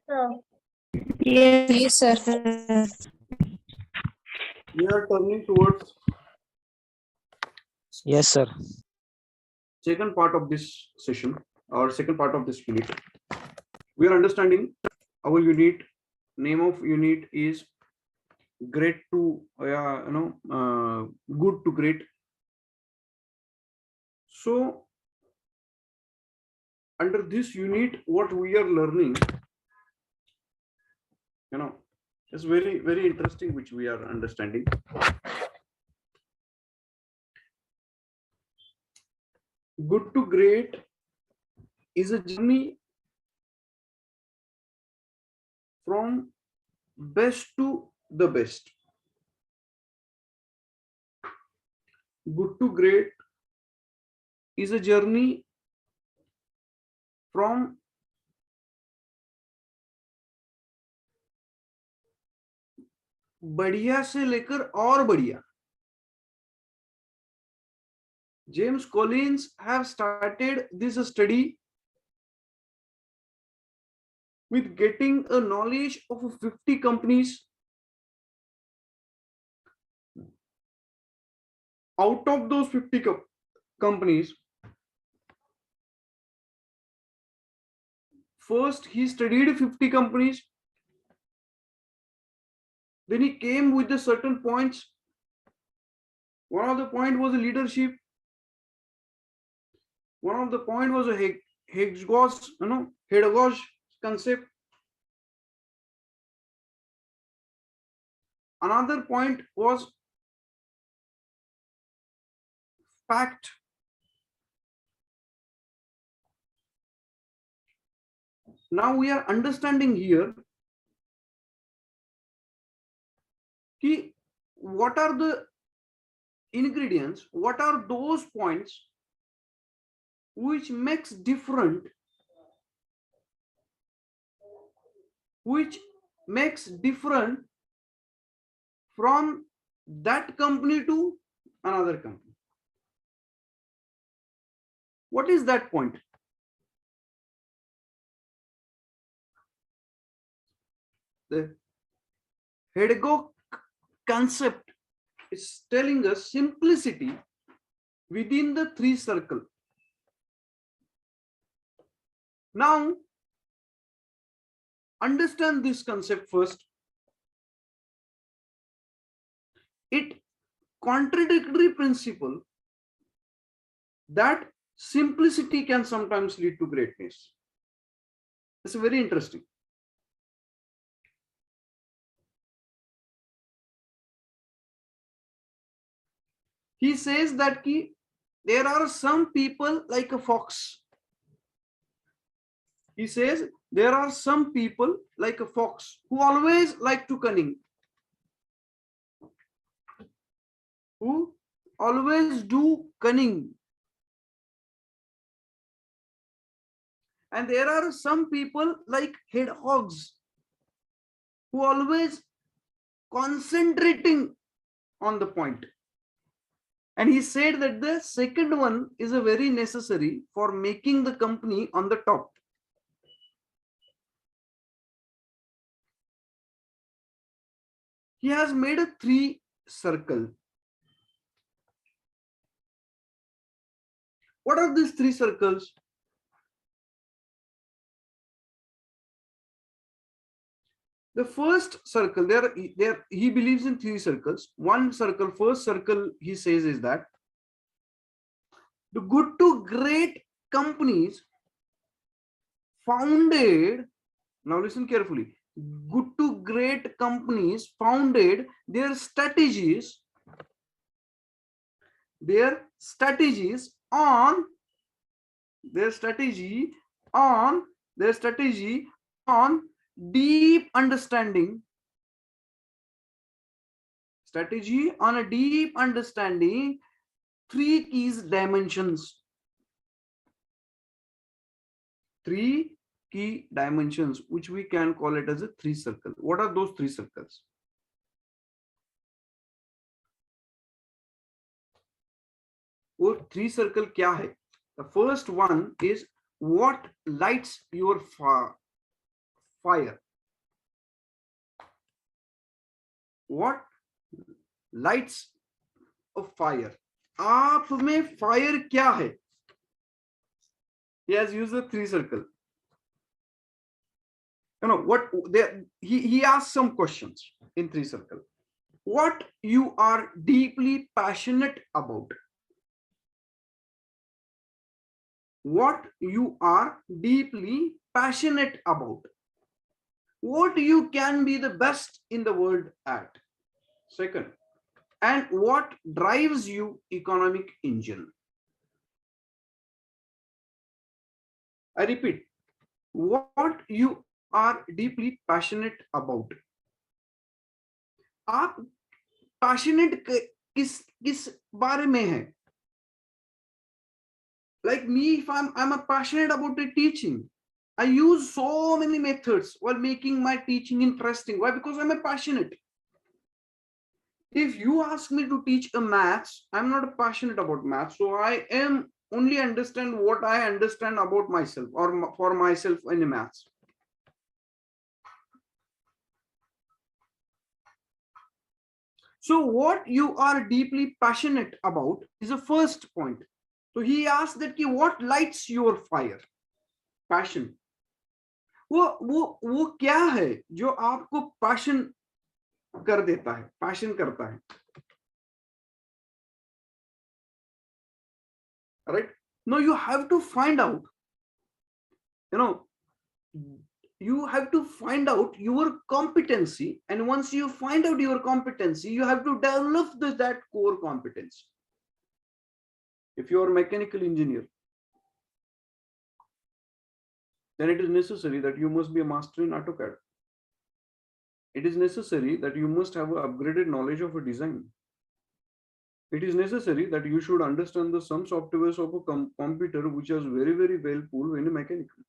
sir. Yes, sir. We are turning towards Yes, sir. second part of this session or second part of this unit. We are understanding our unit. Name of unit is great to good to great. So under this unit, what we are learning, is very interesting, which we are understanding. Good to great is a journey from best to the best. Good to great is a journey from बढ़िया से लेकर और बढ़िया. James Collins have started this study with getting a knowledge of 50 companies. Out of those 50 companies, first he studied 50 companies. Then he came with the certain points. One of the point was a leadership. One of the point was a pedagogy concept. Another point was fact. Now we are understanding here what are the ingredients, what are those points which makes different, from that company to another company. What is that point? The pedagogy concept is telling us simplicity within the three circle. Now understand this concept first. It contradictory principle that simplicity can sometimes lead to greatness. It's very interesting. He says that there are some people like a fox. He says there are some people like a fox who always like to cunning, who always do cunning. And there are some people like hedgehogs who always concentrating on the point. And he said that the second one is a very necessary for making the company on the top. He has made a three circle. What are these three circles? The first circle, he believes in three circles. One circle, first circle, he says is that the good to great companies founded, now listen carefully, good to great companies founded their strategies on deep understanding, three keys dimensions. Three key dimensions, which we can call it as a three circle. What are those three circles? वो three circle क्या है? The first one is what lights your fire? What lights a fire? आप में fire क्या है? He has used the three circle. You know what he asked some questions in three circle. What you are deeply passionate about? What you are deeply passionate about? What you can be the best in the world at? Second, and what drives you economic engine? I repeat, what you are deeply passionate about? आप passionate किस बारे में है? Like me, if I'm a passionate about the teaching, I use so many methods while making my teaching interesting. Why? Because I'm a passionate. If you ask me to teach a maths, I'm not passionate about maths, so I am only understand what I understand about myself or for myself in the maths. So what you are deeply passionate about is the first point. So he asked that what lights your fire? Passion. वो क्या है जो आपको passion कर देता है, passion करता है? Right? No, you have to find out. You have to find out your competency, and once you find out your competency, you have to develop that core competence. If you are a mechanical engineer, then it is necessary that you must be a master in AutoCAD. It is necessary that you must have an upgraded knowledge of a design. It is necessary that you should understand some softwares of a computer which is very, very well pulled in a mechanical.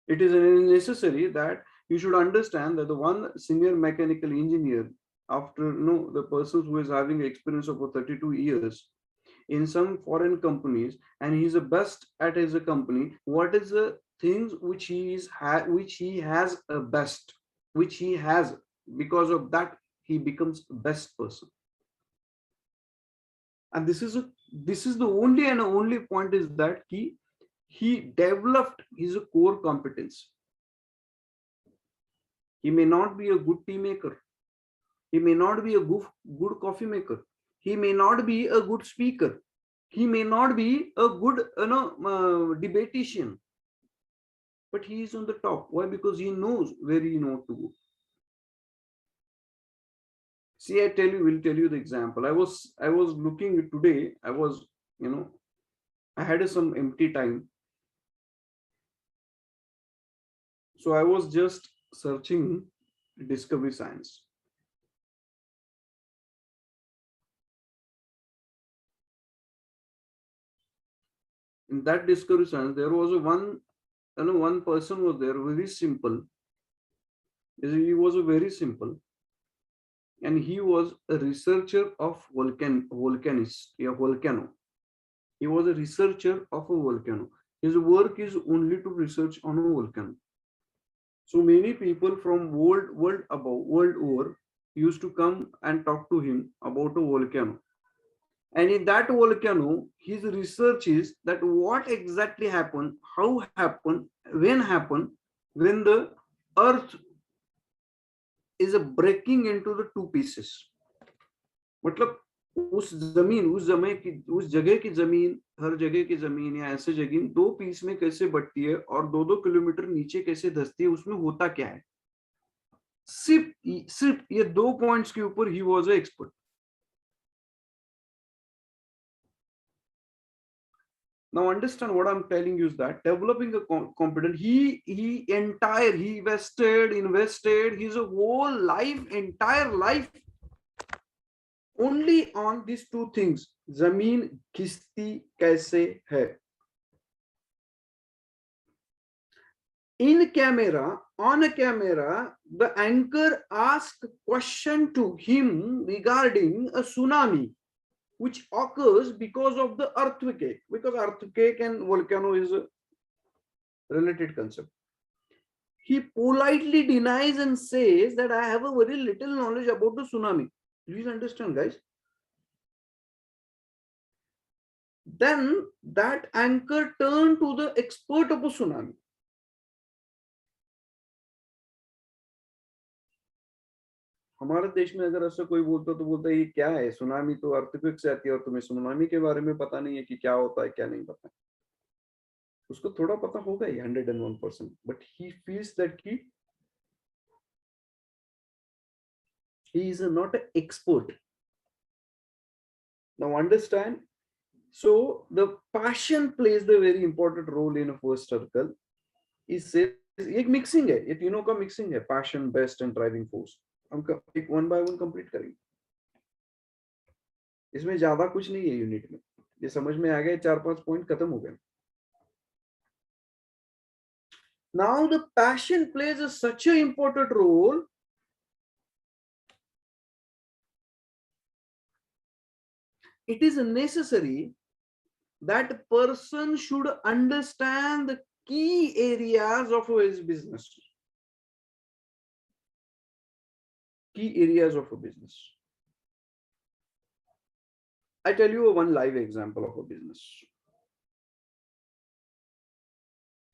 It is necessary that you should understand that the one senior mechanical engineer, after the person who is having experience of 32 years in some foreign companies, and he's the best at his company, what is the things which he has a best, which he has, because of that he becomes best person. And this is the only point is that he developed his core competence. He may not be a good tea maker. He may not be a good coffee maker. He may not be a good speaker. He may not be a good debatician. But he is on the top. Why? Because he knows where he knows to go. See, will tell you the example. I was looking today. I had some empty time. So I was just searching Discovery Science. In that Discovery Science, there was one person was there, very simple. He was very simple, and he was a researcher of volcano. He was a researcher of a volcano. His work is only to research on a volcano. So many people from world over used to come and talk to him about a volcano. And in that volcano, his research is that what exactly happened, how happened, when the earth is breaking into the two pieces. मतलब उस जगह की जमीन, हर जगह की जमीन या ऐसे जगह दो पीस में कैसे बटती है और 2-2 किलोमीटर नीचे कैसे धंसती है, उसमें होता क्या है? सिर्फ ये 2 पॉइंट्स के ऊपर he was a expert. Now understand what I'm telling you is that developing a competence, he invested his whole entire life only on these two things. Zameen khisti kaise hai. On a camera, the anchor asked question to him regarding a tsunami which occurs because of the earthquake, because earthquake and volcano is a related concept. he politely denies and says that I have a very little knowledge about the tsunami. Please understand, guys. Then that anchor turned to the expert of a tsunami. हमारे देश में अगर ऐसा कोई बोलता तो बोलता है ये क्या है, सुनामी तो अर्थक्वेक से आती है और तुम्हें सुनामी के बारे में पता नहीं है कि क्या होता है क्या नहीं पता है. उसको थोड़ा पता होगा ही 101%, but he feels that he is not an expert. Now understand, so the passion plays the very important role in a first circle. Is एक मिक्सिंग है, ये तीनों का मिक्सिंग है, passion, best and driving force. हम एक one by one complete करेंगे. इसमें ज्यादा कुछ नहीं है यूनिट में, ये समझ में आ गया, 4-5 पॉइंट खत्म हो गए. Now the passion plays such an important role. It is necessary that person should understand the key areas of his business. Key areas of a business. I tell you one live example of a business.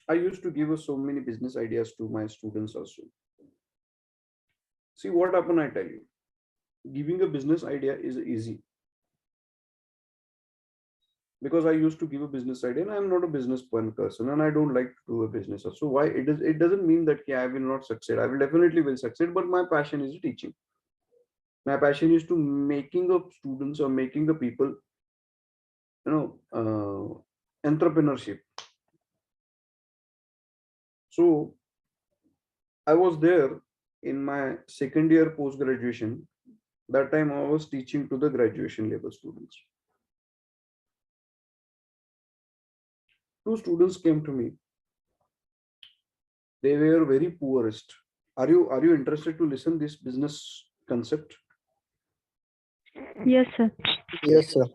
I used to give so many business ideas to my students also. See what happened, I tell you. Giving a business idea is easy. Because I used to give a business idea and I'm not a business person and I don't like to do a business. So why it doesn't mean that I will not succeed. I will definitely will succeed, but my passion is teaching. My passion is to making of students or making the people, entrepreneurship. So I was there in my second year post-graduation. That time I was teaching to the graduation level students. 2 students came to me. They were very poorest. Are you interested to listen this business concept? Yes, sir. Yes, sir.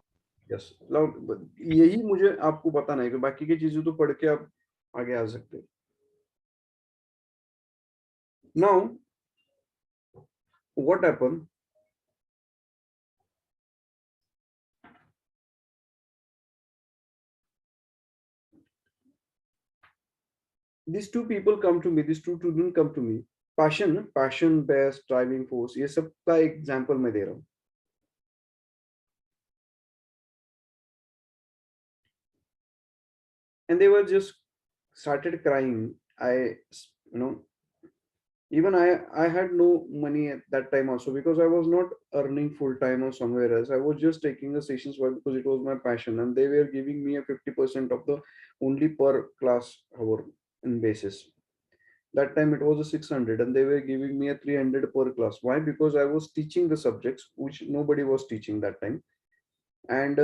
Yes. यही मुझे आपको बताना है कि बाकी की चीजें तो पढ़ के आप आगे आ सकते हैं. Now, what happened? These 2 people come to me. These 2 students come to me. Passion, best, driving force. ये सब का एग्जांपल मैं दे रहा हूँ. And they were just started crying. Even I had no money at that time also because I was not earning full time or somewhere else. I was just taking the sessions because it was my passion, and they were giving me a 50% of the only per class hour in basis. That time it was a 600 and they were giving me a 300 per class. Why? Because I was teaching the subjects which nobody was teaching that time. And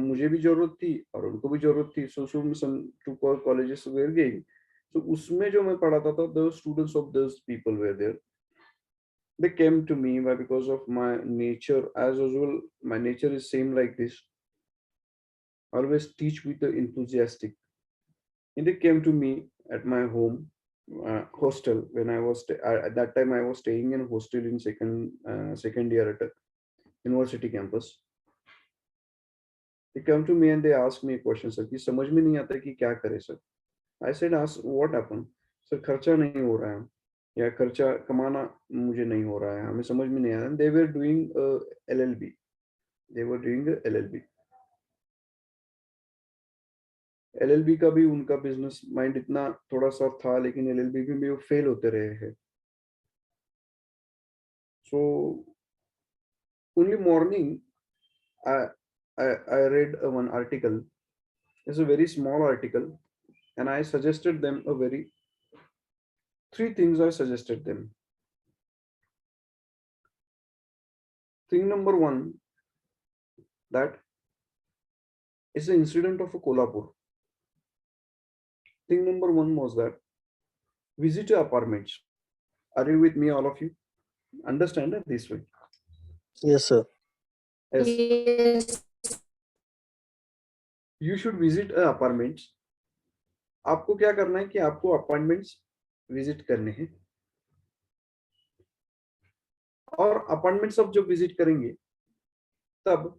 मुझे भी जरूरत थी और उनको भी जरूरत थी. So some 2 colleges were giving. So उसमें जो मैं पढ़ाता था, the students of those people were there. They came to me because of my nature. As usual, my nature is same like this. Always teach with the enthusiastic. And they came to me at my home hostel when I was at that time I was staying in a hostel in second year at a university campus. They come to me and they ask me a question, sir, कि समझ में नहीं आता कि क्या करे sir. I said, ask what happened? Sir खर्चा नहीं हो रहा है या खर्चा कमाना मुझे नहीं हो रहा है, हमें समझ में नहीं आ रहा है. They were doing LLB. They were doing a LLB. LLB का भी उनका बिजनेस माइंड इतना थोड़ा सा था, लेकिन LLB भी वो फेल होते रहे हैं. So only morning I read one article. It's a very small article, and I suggested them 3 things I suggested them. Thing number 1, that is the incident of a Kolhapur. Thing number 1 was that visit your apartments. Are you with me, all of you? Understand it this way. Yes, sir. Yes. Yes. You should visit apartments. आपको क्या करना है कि आपको apartments visit करने हैं, और apartment सब जब विजिट करेंगे तब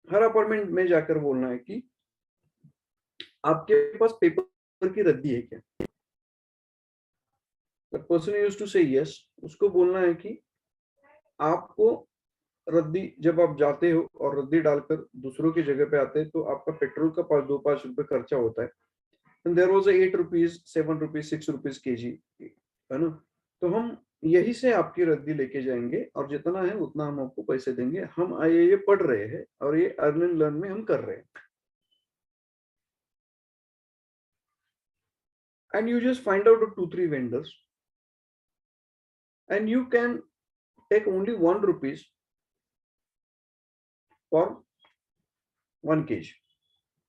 हर अपार्टमेंट में जाकर बोलना है कि आपके पास पेपर की रद्दी है क्या? The person used to say yes. उसको बोलना है कि आपको रद्दी, जब आप जाते हो और रद्दी डालकर दूसरों की जगह पे आते हैं तो आपका पेट्रोल का 2-5 रुपए खर्चा होता है। And there was a 8 rupees, 7 rupees, 6 rupees kg, है ना? तो हम यही से आपकी रद्दी लेके जाएंगे और जितना है उतना हम आपको पैसे देंगे। हम ये पढ़ रहे हैं और ये अर्न एंड लर्न में हम कर रहे हैं। And you just find out 2-3 vendors and you can take only 1 rupees for 1 kg.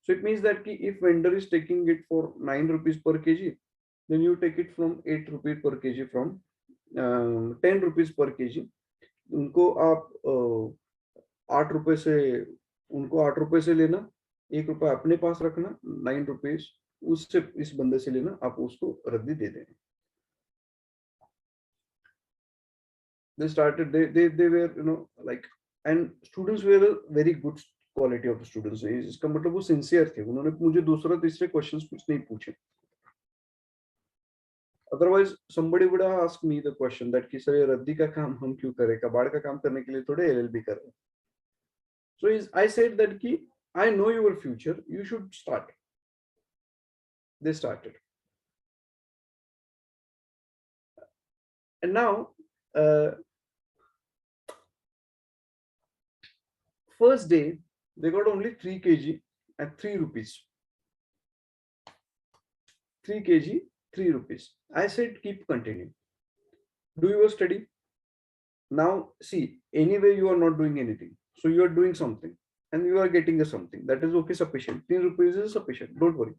So it means that if vendor is taking it for 9 rupees per kg, then you take it from 8 rupees per kg, from 10 rupees per kg. उनको आप 8 रुपए से, उनको 8 रुपए से लेना, 1 रुपया अपने पास रखना, 9 रुपीज उससे इस बंदे से लेना, आप उसको रद्दी दे देना। They started, they were, you know, like, and students were a very good quality of the students. इसका मतलब वो सिंसियर थे, उन्होंने मुझे दूसरा तीसरे क्वेश्चंस कुछ नहीं पूछे। Otherwise somebody would have asked me the question that कि सर ये रद्दी का काम हम क्यों करें, कबाड़ का काम करने के लिए थोड़े LLB कर रहे हैं। So I said that कि I know your future, you should start. They started, and now first day they got only 3 kg at 3 rupees. 3 kg, 3 rupees. I said keep continuing, do your study. Now see, anyway you are not doing anything, so you are doing something and you are getting a something, that is okay, sufficient. 3 rupees is sufficient, don't worry.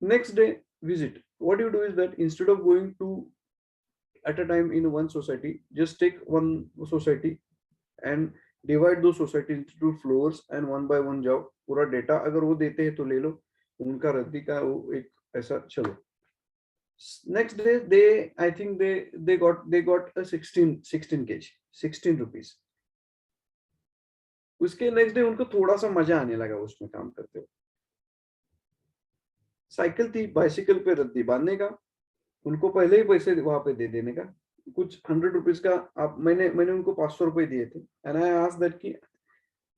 Next day visit, what you do is that instead of going to at a time in one society, just take one society and divide those society into floors and one by one जाओ, पूरा data अगर वो देते हैं तो ले लो, उनका रद्दी का वो एक ऐसा चलो। Next day they, I think they got a 16 kg, 16 rupees. उसके नेक्स्ट डे उनको थोड़ा सा मजा आने लगा उसमें काम करते हुए। साइकिल थी, बाइसिकल पे रद्दी बांधने का, उनको पहले ही पैसे वहां पे दे देने का, कुछ 100 रुपीज का आप, मैंने उनको 500 रुपए दिए थे। एंड आई आस्क्ड दैट कि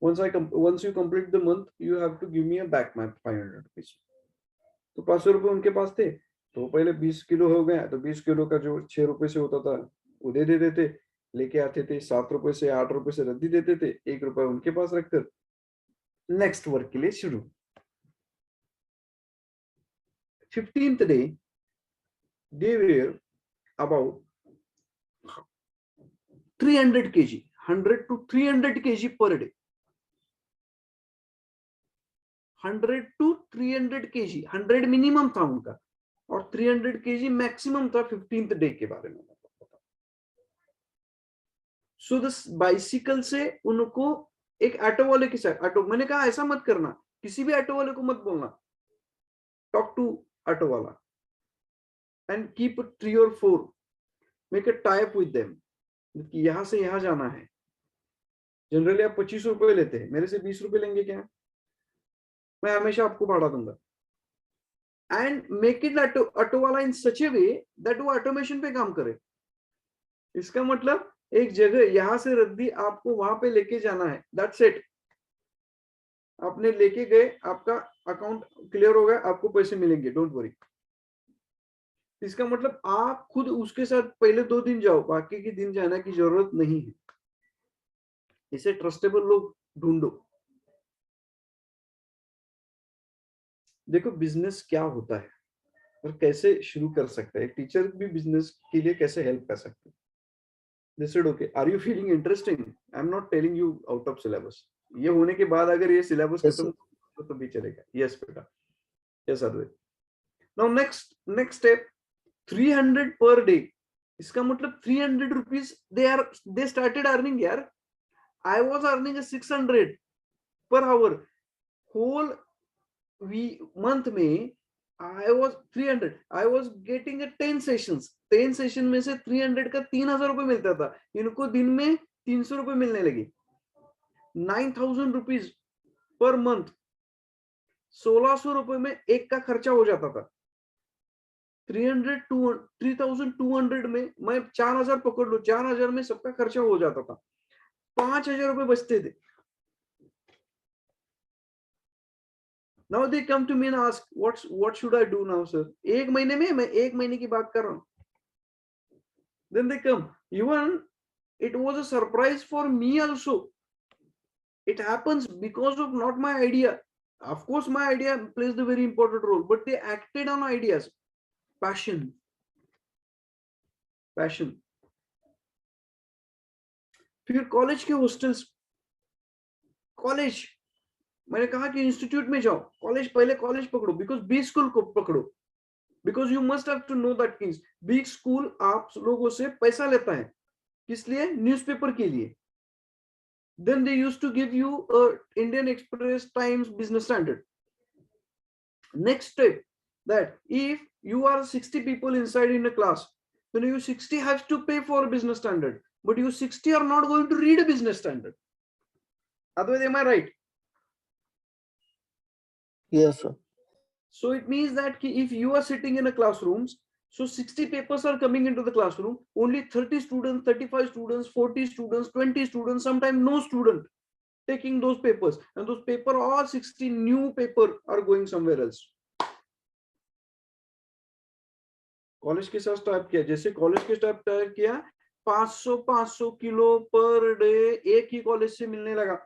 once you complete the month you have to give me a back my 500 rupees. तो 500 रुपए उनके पास थे, तो पहले 20 किलो हो गया, तो 20 किलो का जो 6 रुपए से होता था वो दे देते थे, लेके आते थे, 7 रुपए से 8 रुपए से रद्दी देते थे, 1 रुपया उनके पास रखकर नेक्स्ट वर्क के लिए शुरू। 15th day they were about 300 kg, 100 to 300 kg per day, 100 to 300 kg, 100 minimum था उनका और 300 kg मैक्सिमम था 15th डे के बारे में। सो दिस बाइसिकल से उनको एक ऑटो वाले के साथ, ऑटो, मैंने कहा ऐसा मत करना, किसी भी ऑटो वाले को मत बोलना, टॉक टू ऑटो वाला and keep 3 or 4, make a tie up with them कि यहां से यहां जाना है। जनरली आप 25 रुपए लेते हैं, मेरे से 20 रुपए लेंगे क्या, मैं हमेशा आपको भाड़ा दूंगा। एंड मेक इट ऑटो वाला इन सच ए वे दैट वो ऑटोमेशन पे काम करे। इसका मतलब एक जगह यहां से रद्दी आपको वहां पे लेके जाना है, दैट्स इट। आपने लेके गए, आपका अकाउंट क्लियर हो गया, आपको पैसे मिलेंगे, डोंट वरी। इसका मतलब आप खुद उसके साथ पहले 2 दिन जाओ, बाकी के दिन जाने की जरूरत नहीं है। इसे ट्रस्टेबल लोग ढूंढो। देखो बिजनेस क्या होता है और कैसे शुरू कर सकता है, एक टीचर भी बिजनेस के लिए कैसे हेल्प कर सकते हैं। They said, okay, are you feeling interesting? I'm not telling you out of syllabus. ये होने के बाद अगर ये सिलेबस Yes, खत्म तो भी चलेगा। Yes बेटा, yes Advait. Now next step, 300 per day. इसका मतलब 300 rupees they started earning यार। I was earning a 600 per hour. Whole month में I was 300. I was getting a 10 sessions. 10 session में से 300 का 3,000 रुपए मिलता था. इनको दिन में 300 रुपए मिलने लगे. 9,000 रुपीज पर मंथ. 1,600 रुपए में एक का खर्चा हो जाता था. 3,200 में मैं 4,000 पकड़ लो, 4,000 में सबका खर्चा हो जाता था. 5,000 रुपए बचते थे. Now they come to me and ask, what should I do now, sir? एक महीने में, मैं एक महीने की बात कर रहा हूँ. Then they come. Even it was a surprise for me also. It happens because of not my idea. Of course, my idea plays the very important role, but they acted on ideas. Passion. Passion. फिर college के hostels. College मैंने कहा कि institute में जाओ. College पहले college पकड़ो, because B school को पकड़ो, because you must have to know that things. Big school आप लोगों से पैसा लेता है. किस लिए? न्यूज़पेपर के लिए. Then they used to give you a Indian Express Times Business Standard. Next step, that if you are 60 people inside in a class, then you 60 have to pay for a business standard, but you 60 are not going to read a business standard. Otherwise, am I right? Yes, sir. So it means that if you are sitting in a classrooms, so 60 papers are coming into the classroom, only 30 students, 35 students, 40 students, 20 students, sometimes no student taking those papers, and those paper, all 60 new paper are going somewhere else. College के साथ start किया. जैसे college के साथ start किया, 500 kilo per day एक ही college से मिलने लगा.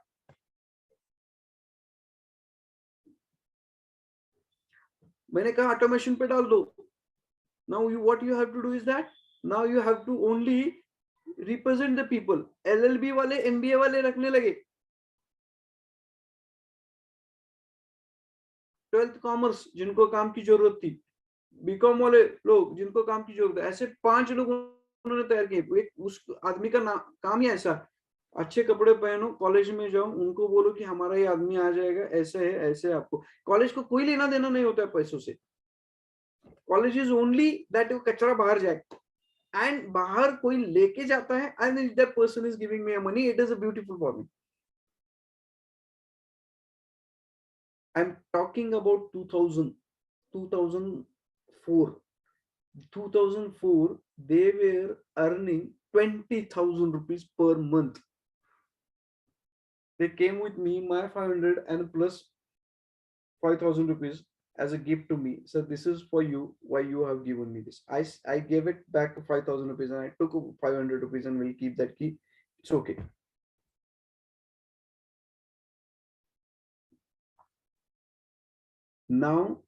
मैंने कहा ऑटोमेशन पे डाल दो. Now what you have to do is that now you have to only represent the people. LLB वाले, MBA वाले रखने लगे. 12th कॉमर्स जिनको काम की जरूरत थी, बीकॉम वाले लोग जिनको काम की जरूरत है, ऐसे 5 लोग उन्होंने तैयार किए. उस आदमी का काम ही ऐसा, अच्छे कपड़े पहनो, कॉलेज में जाओ, उनको बोलो कि हमारा ये आदमी आ जाएगा, ऐसे है, ऐसे. आपको कॉलेज को कोई लेना देना नहीं होता है पैसों से. कॉलेज इज ओनली दैट वो कचरा बाहर जाए, एंड बाहर कोई लेके जाता है, and if that person is giving me money, it is a beautiful for me. I am talking about 2004. They were earning 20,000 rupees per month. They came with me, my 500 and plus 5,000 rupees as a gift to me. So this is for you, why you have given me this. I gave it back to 5,000 rupees, and I took 500 rupees and will keep that key. It's okay. Now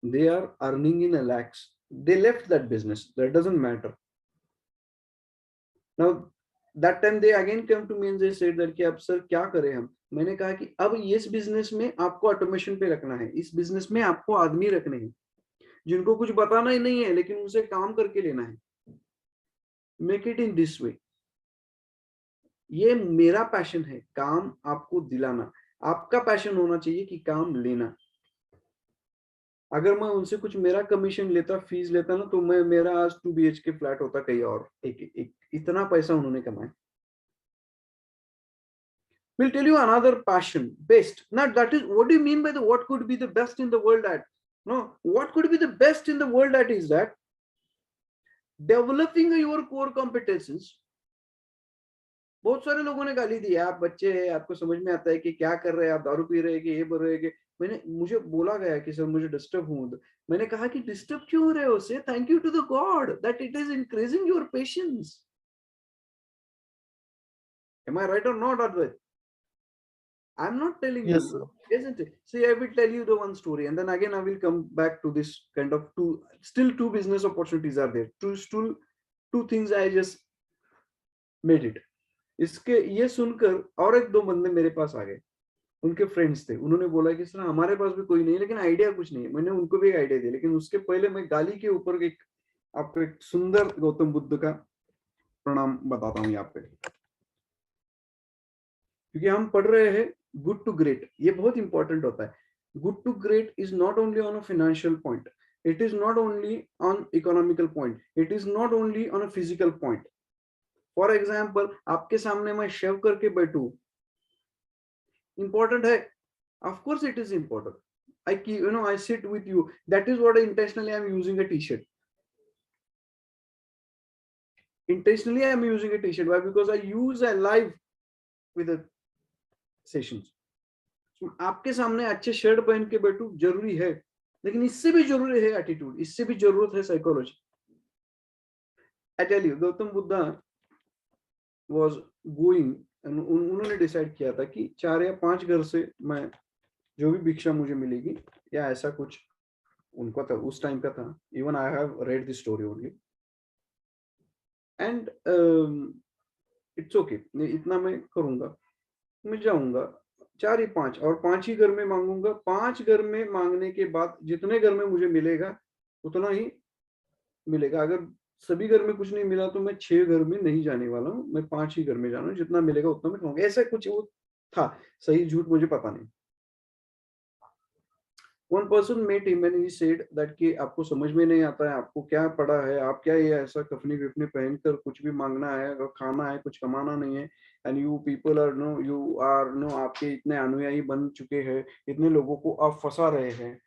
they are earning in a lakhs. They left that business. That doesn't matter. Now that time they again came to me and they said that कि अब sir क्या करें हम. मैंने कहा कि अब इस बिजनेस में आपको ऑटोमेशन पे रखना है. इस बिजनेस में आपको आदमी रखने हैं जिनको कुछ बताना ही नहीं है, लेकिन उनसे काम करके लेना है. Make it in this way. ये मेरा पैशन है, काम आपको दिलाना. आपका पैशन होना चाहिए कि काम लेना. अगर मैं उनसे कुछ मेरा कमीशन लेता, फीस लेता ना, तो मेरा आज 2 BHK फ्लैट होता कहीं और. एक इतना पैसा उन्होंने कमाया. We'll tell you another passion, best. Now that is, what do you mean by the what could be the best in the world at? No, what could be the best in the world at is that developing your core competencies. बहुत सारे लोगों ने गाली दी, आप बच्चे हैं, आपको समझ में आता है कि क्या कर रहे हैं, आप दारू पी रहे हैं कि ये बोल रहे हैं कि. मुझे बोला गया कि सर मुझे डिस्टर्ब हूं. मैंने कहा कि डिस्टर्ब क्यों हो रहे हो? Say thank you to the God that it is increasing your patience. Am I right or not, Advait? I'm not telling Yes, you, sir. isn't it? See, I will tell you the one story, and then again I will come back to this kind of two business opportunities are there. Two things I just made it. इसके ये सुनकर और एक दो बंदे मेरे पास आ गए. उनके फ्रेंड्स थे. उन्होंने बोला कि सर हमारे पास भी कोई नहीं, लेकिन आइडिया कुछ नहीं है. मैंने उनको भी एक आइडिया दिया, लेकिन उसके पहले मैं गाली के ऊपर आपको एक सुंदर गौतम बुद्ध का प्रणाम बताता हूँ यहाँ पे, क्योंकि हम पढ़ रहे हैं गुड टू ग्रेट. ये बहुत इंपॉर्टेंट होता है. Good to great is not only on a financial point. It is not only on economical point. It is not only on a physical point. For example, आपके सामने मैं शेव करके बैठूं, important है. Of course, it is important. I sit with you. That is what intentionally I'm using a t-shirt. Intentionally, I'm using a t-shirt. Why? Because I use a live with the sessions. So, आपके सामने अच्छे shirt पहन के बैठूं जरूरी है, लेकिन इससे भी जरूरी है एटीट्यूड, इससे भी जरूरत है psychology. I tell you, Gautam Buddha was going, उन्होंने डिसाइड किया था कि 4 या 5 घर से मैं जो भी भिक्षा मुझे मिलेगी या ऐसा कुछ उनका था, उस टाइम का था. Even I have read this story only and it's okay, इतना मैं करूंगा, मैं जाऊंगा 4 ही 5 और 5 ही घर में मांगूंगा. 5 घर में मांगने के बाद जितने घर में मुझे मिलेगा उतना ही मिलेगा. अगर सभी घर में कुछ नहीं मिला तो मैं 6 घर में नहीं जाने वाला हूँ, मैं 5 ही घर में जाना हूँ, जितना मिलेगा उतना मैं खाऊंगा. ऐसा कुछ वो था, सही झूठ मुझे पता नहीं. One person met him and he said that कि आपको समझ में नहीं आता है, आपको क्या पड़ा है, आप क्या ये ऐसा कफनी विफनी पहनकर कुछ भी मांगना है, अगर खाना है, कुछ कमाना नहीं है. And you people are no आपके इतने अनुयायी बन चुके हैं, इतने लोगों को आप फंसा रहे हैं,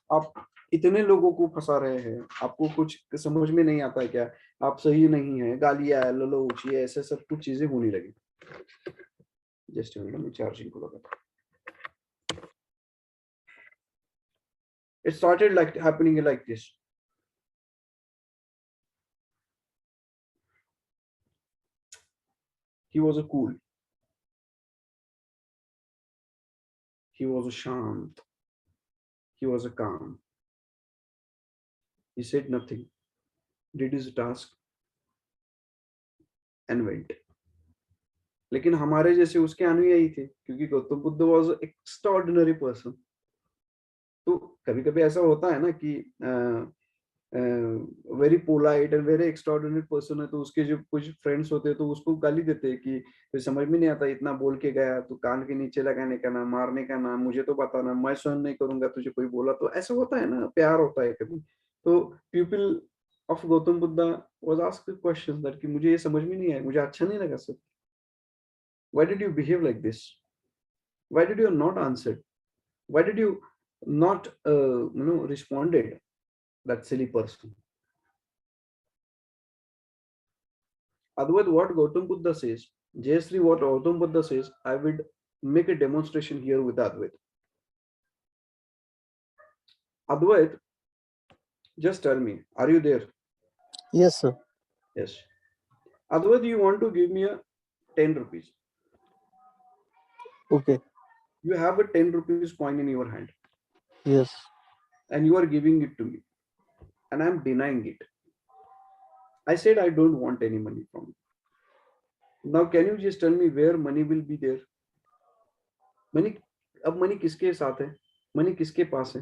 आप इतने लोगों को फंसा रहे हैं, आपको कुछ समझ में नहीं आता है क्या, आप सही नहीं है, गालियां ललो ऊंची, ऐसे सब कुछ चीजें होने लगी. जस्ट मैं चार्जिंग को लगा. It started like happening like this. He was a cool. He was a shant. He was a calm. He said nothing, did his task and went. लेकिन हमारे जैसे उसके अनुयायी थे, क्योंकि Gautam Buddha was an extraordinary person. तो कभी कभी ऐसा होता है ना कि very polite and very extraordinary person है, तो उसके जो कुछ फ्रेंड्स होते हैं तो उसको गाली देते हैं कि तो समझ में नहीं आता, इतना बोल के गया, तो कान के नीचे लगाने का ना, मारने का ना, मुझे तो बताना, मैं सहन नहीं करूंगा तुझे कोई बोला तो. ऐसा होता है ना, प्यार होता है कभी. तो people of Gautam Buddha was asked questions that कि मुझे ये समझ में नहीं आया, मुझे अच्छा नहीं लगा sir. Why did you behave like this? Why did you not answer? Why did you not responded, that silly person. Otherwise, what Gautam Buddha says, Jayasri, what Gautam Buddha says, I would make a demonstration here with Advait. Advait, just tell me, are you there? Yes, sir. Yes. Advait, you want to give me a 10 rupees. Okay. You have a 10 rupees coin in your hand. Yes. And you are giving it to me. And I am denying it. I said I don't want any money from you. Now can you just tell me where money will be there? Money, अब money किसके साथ है? Money किसके पास है?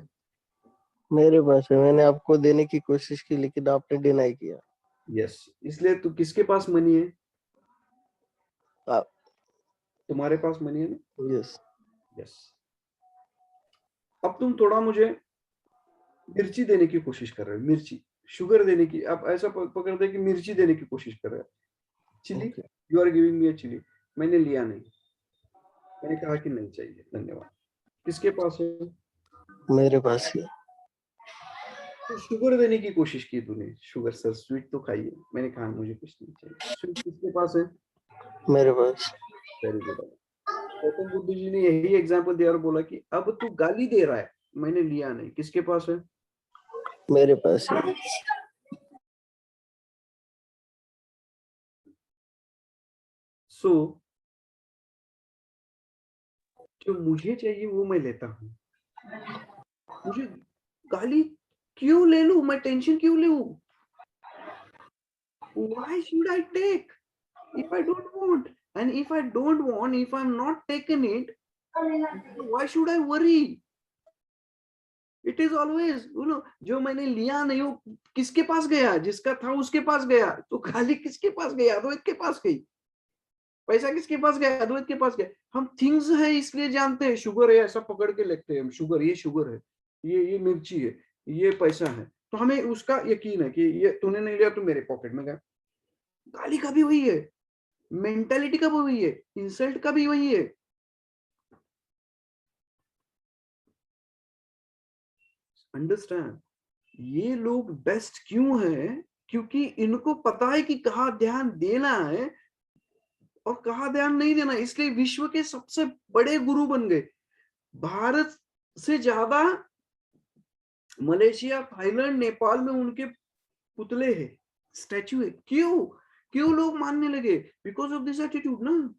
मेरे पास है. मैंने आपको देने की कोशिश की लेकिन आपने डिनाई किया. Yes. इसलिए तो किसके पास money है? आप. तुम्हारे पास money है ना? Yes. Yes. अब तुम थोड़ा मुझे मिर्ची देने की कोशिश कर रहे हो, मिर्ची, शुगर देने की, आप ऐसा पकड़ दे कि मिर्ची देने की कोशिश कर रहे हो. Chilli, you are giving me a chilli. मैंने लिया नहीं, मैंने कहा कि नहीं चाहिए, धन्यवाद. किसके पास है? मेरे पास ही. तो शुगर देने की कोशिश की तूने, शुगर सर स्वीट तो खाइए, मैंने कहा मुझे कुछ नहीं चाहिए. स्वीट किसके पास है? मेरे पास. Very good. गौतम बुद्ध जी ने यही एग्जांपल दिया और बोला कि अब तू गाली दे रहा है, मैंने लिया नहीं, किसके पास है? मेरे पास ही. सो जो मुझे चाहिए वो मैं लेता हूँ. मुझे गाली क्यों ले लूं, मैं टेंशन क्यों लूं? Why should I take if I don't want? And if I don't want, if I'm not taking it, why should I worry? It is always, जो मैंने लिया नहीं वो किसके पास गया? जिसका था उसके पास गया. तो गाली किसके पास गया? तो इसके पास गई. पैसा किसके पास गया? अद्वैत के पास गया। हम थिंग्स है इसलिए जानते हैं, शुगर है ऐसा पकड़ के लिखते हैं हम, शुगर, ये शुगर है, ये मिर्ची है, ये पैसा है, तो हमें उसका यकीन है कि ये तूने नहीं लिया तो मेरे पॉकेट में गया। गाली का भी वही है, मेंटालिटी का भी वही है, इंसल्ट का भी वही है। अंडरस्टैंड? ये लोग बेस्ट क्यों हैं? क्योंकि इनको पता है कि कहाँ ध्यान देना है और कहाँ ध्यान नहीं देना, इसलिए विश्व के सबसे बड़े गुरु बन गए। भारत से ज्यादा मलेशिया, थाईलैंड, नेपाल में उनके पुतले हैं, स्टैचू है। क्यों? क्यों लोग मानने लगे? बिकॉज ऑफ दिस एटीट्यूड ना।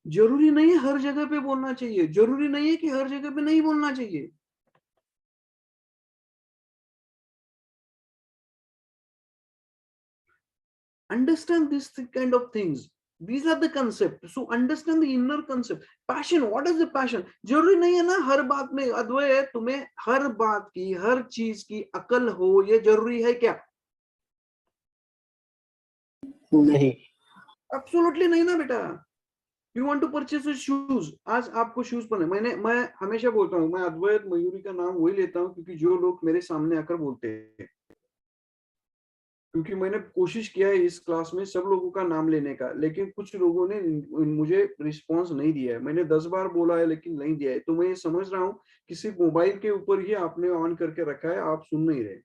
जरूरी नहीं है हर जगह पे बोलना चाहिए, जरूरी नहीं है कि हर जगह पे नहीं बोलना चाहिए। Understand this kind of things. These are the concepts. So understand the inner concept. Passion. What is the passion? जरूरी नहीं है ना हर बात में अद्वैत तुम्हें हर बात की, हर चीज की अकल हो, ये जरूरी है क्या? नहीं। एब्सोल्युटली नहीं ना बेटा। You want to purchase shoes, आज आपको शूज पहने, मैं हमेशा बोलता हूँ, मैं अद्वैत मयूरी का नाम वही लेता हूँ क्योंकि जो लोग मेरे सामने आकर बोलते हैं, क्योंकि मैंने कोशिश किया है इस क्लास में सब लोगों का नाम लेने का, लेकिन कुछ लोगों ने मुझे रिस्पांस नहीं दिया है। मैंने 10 बार बोला है लेकिन नहीं दिया है, तो मैं ये समझ रहा हूँ कि सिर्फ मोबाइल के ऊपर ही आपने ऑन करके रखा है, आप सुन नहीं रहे।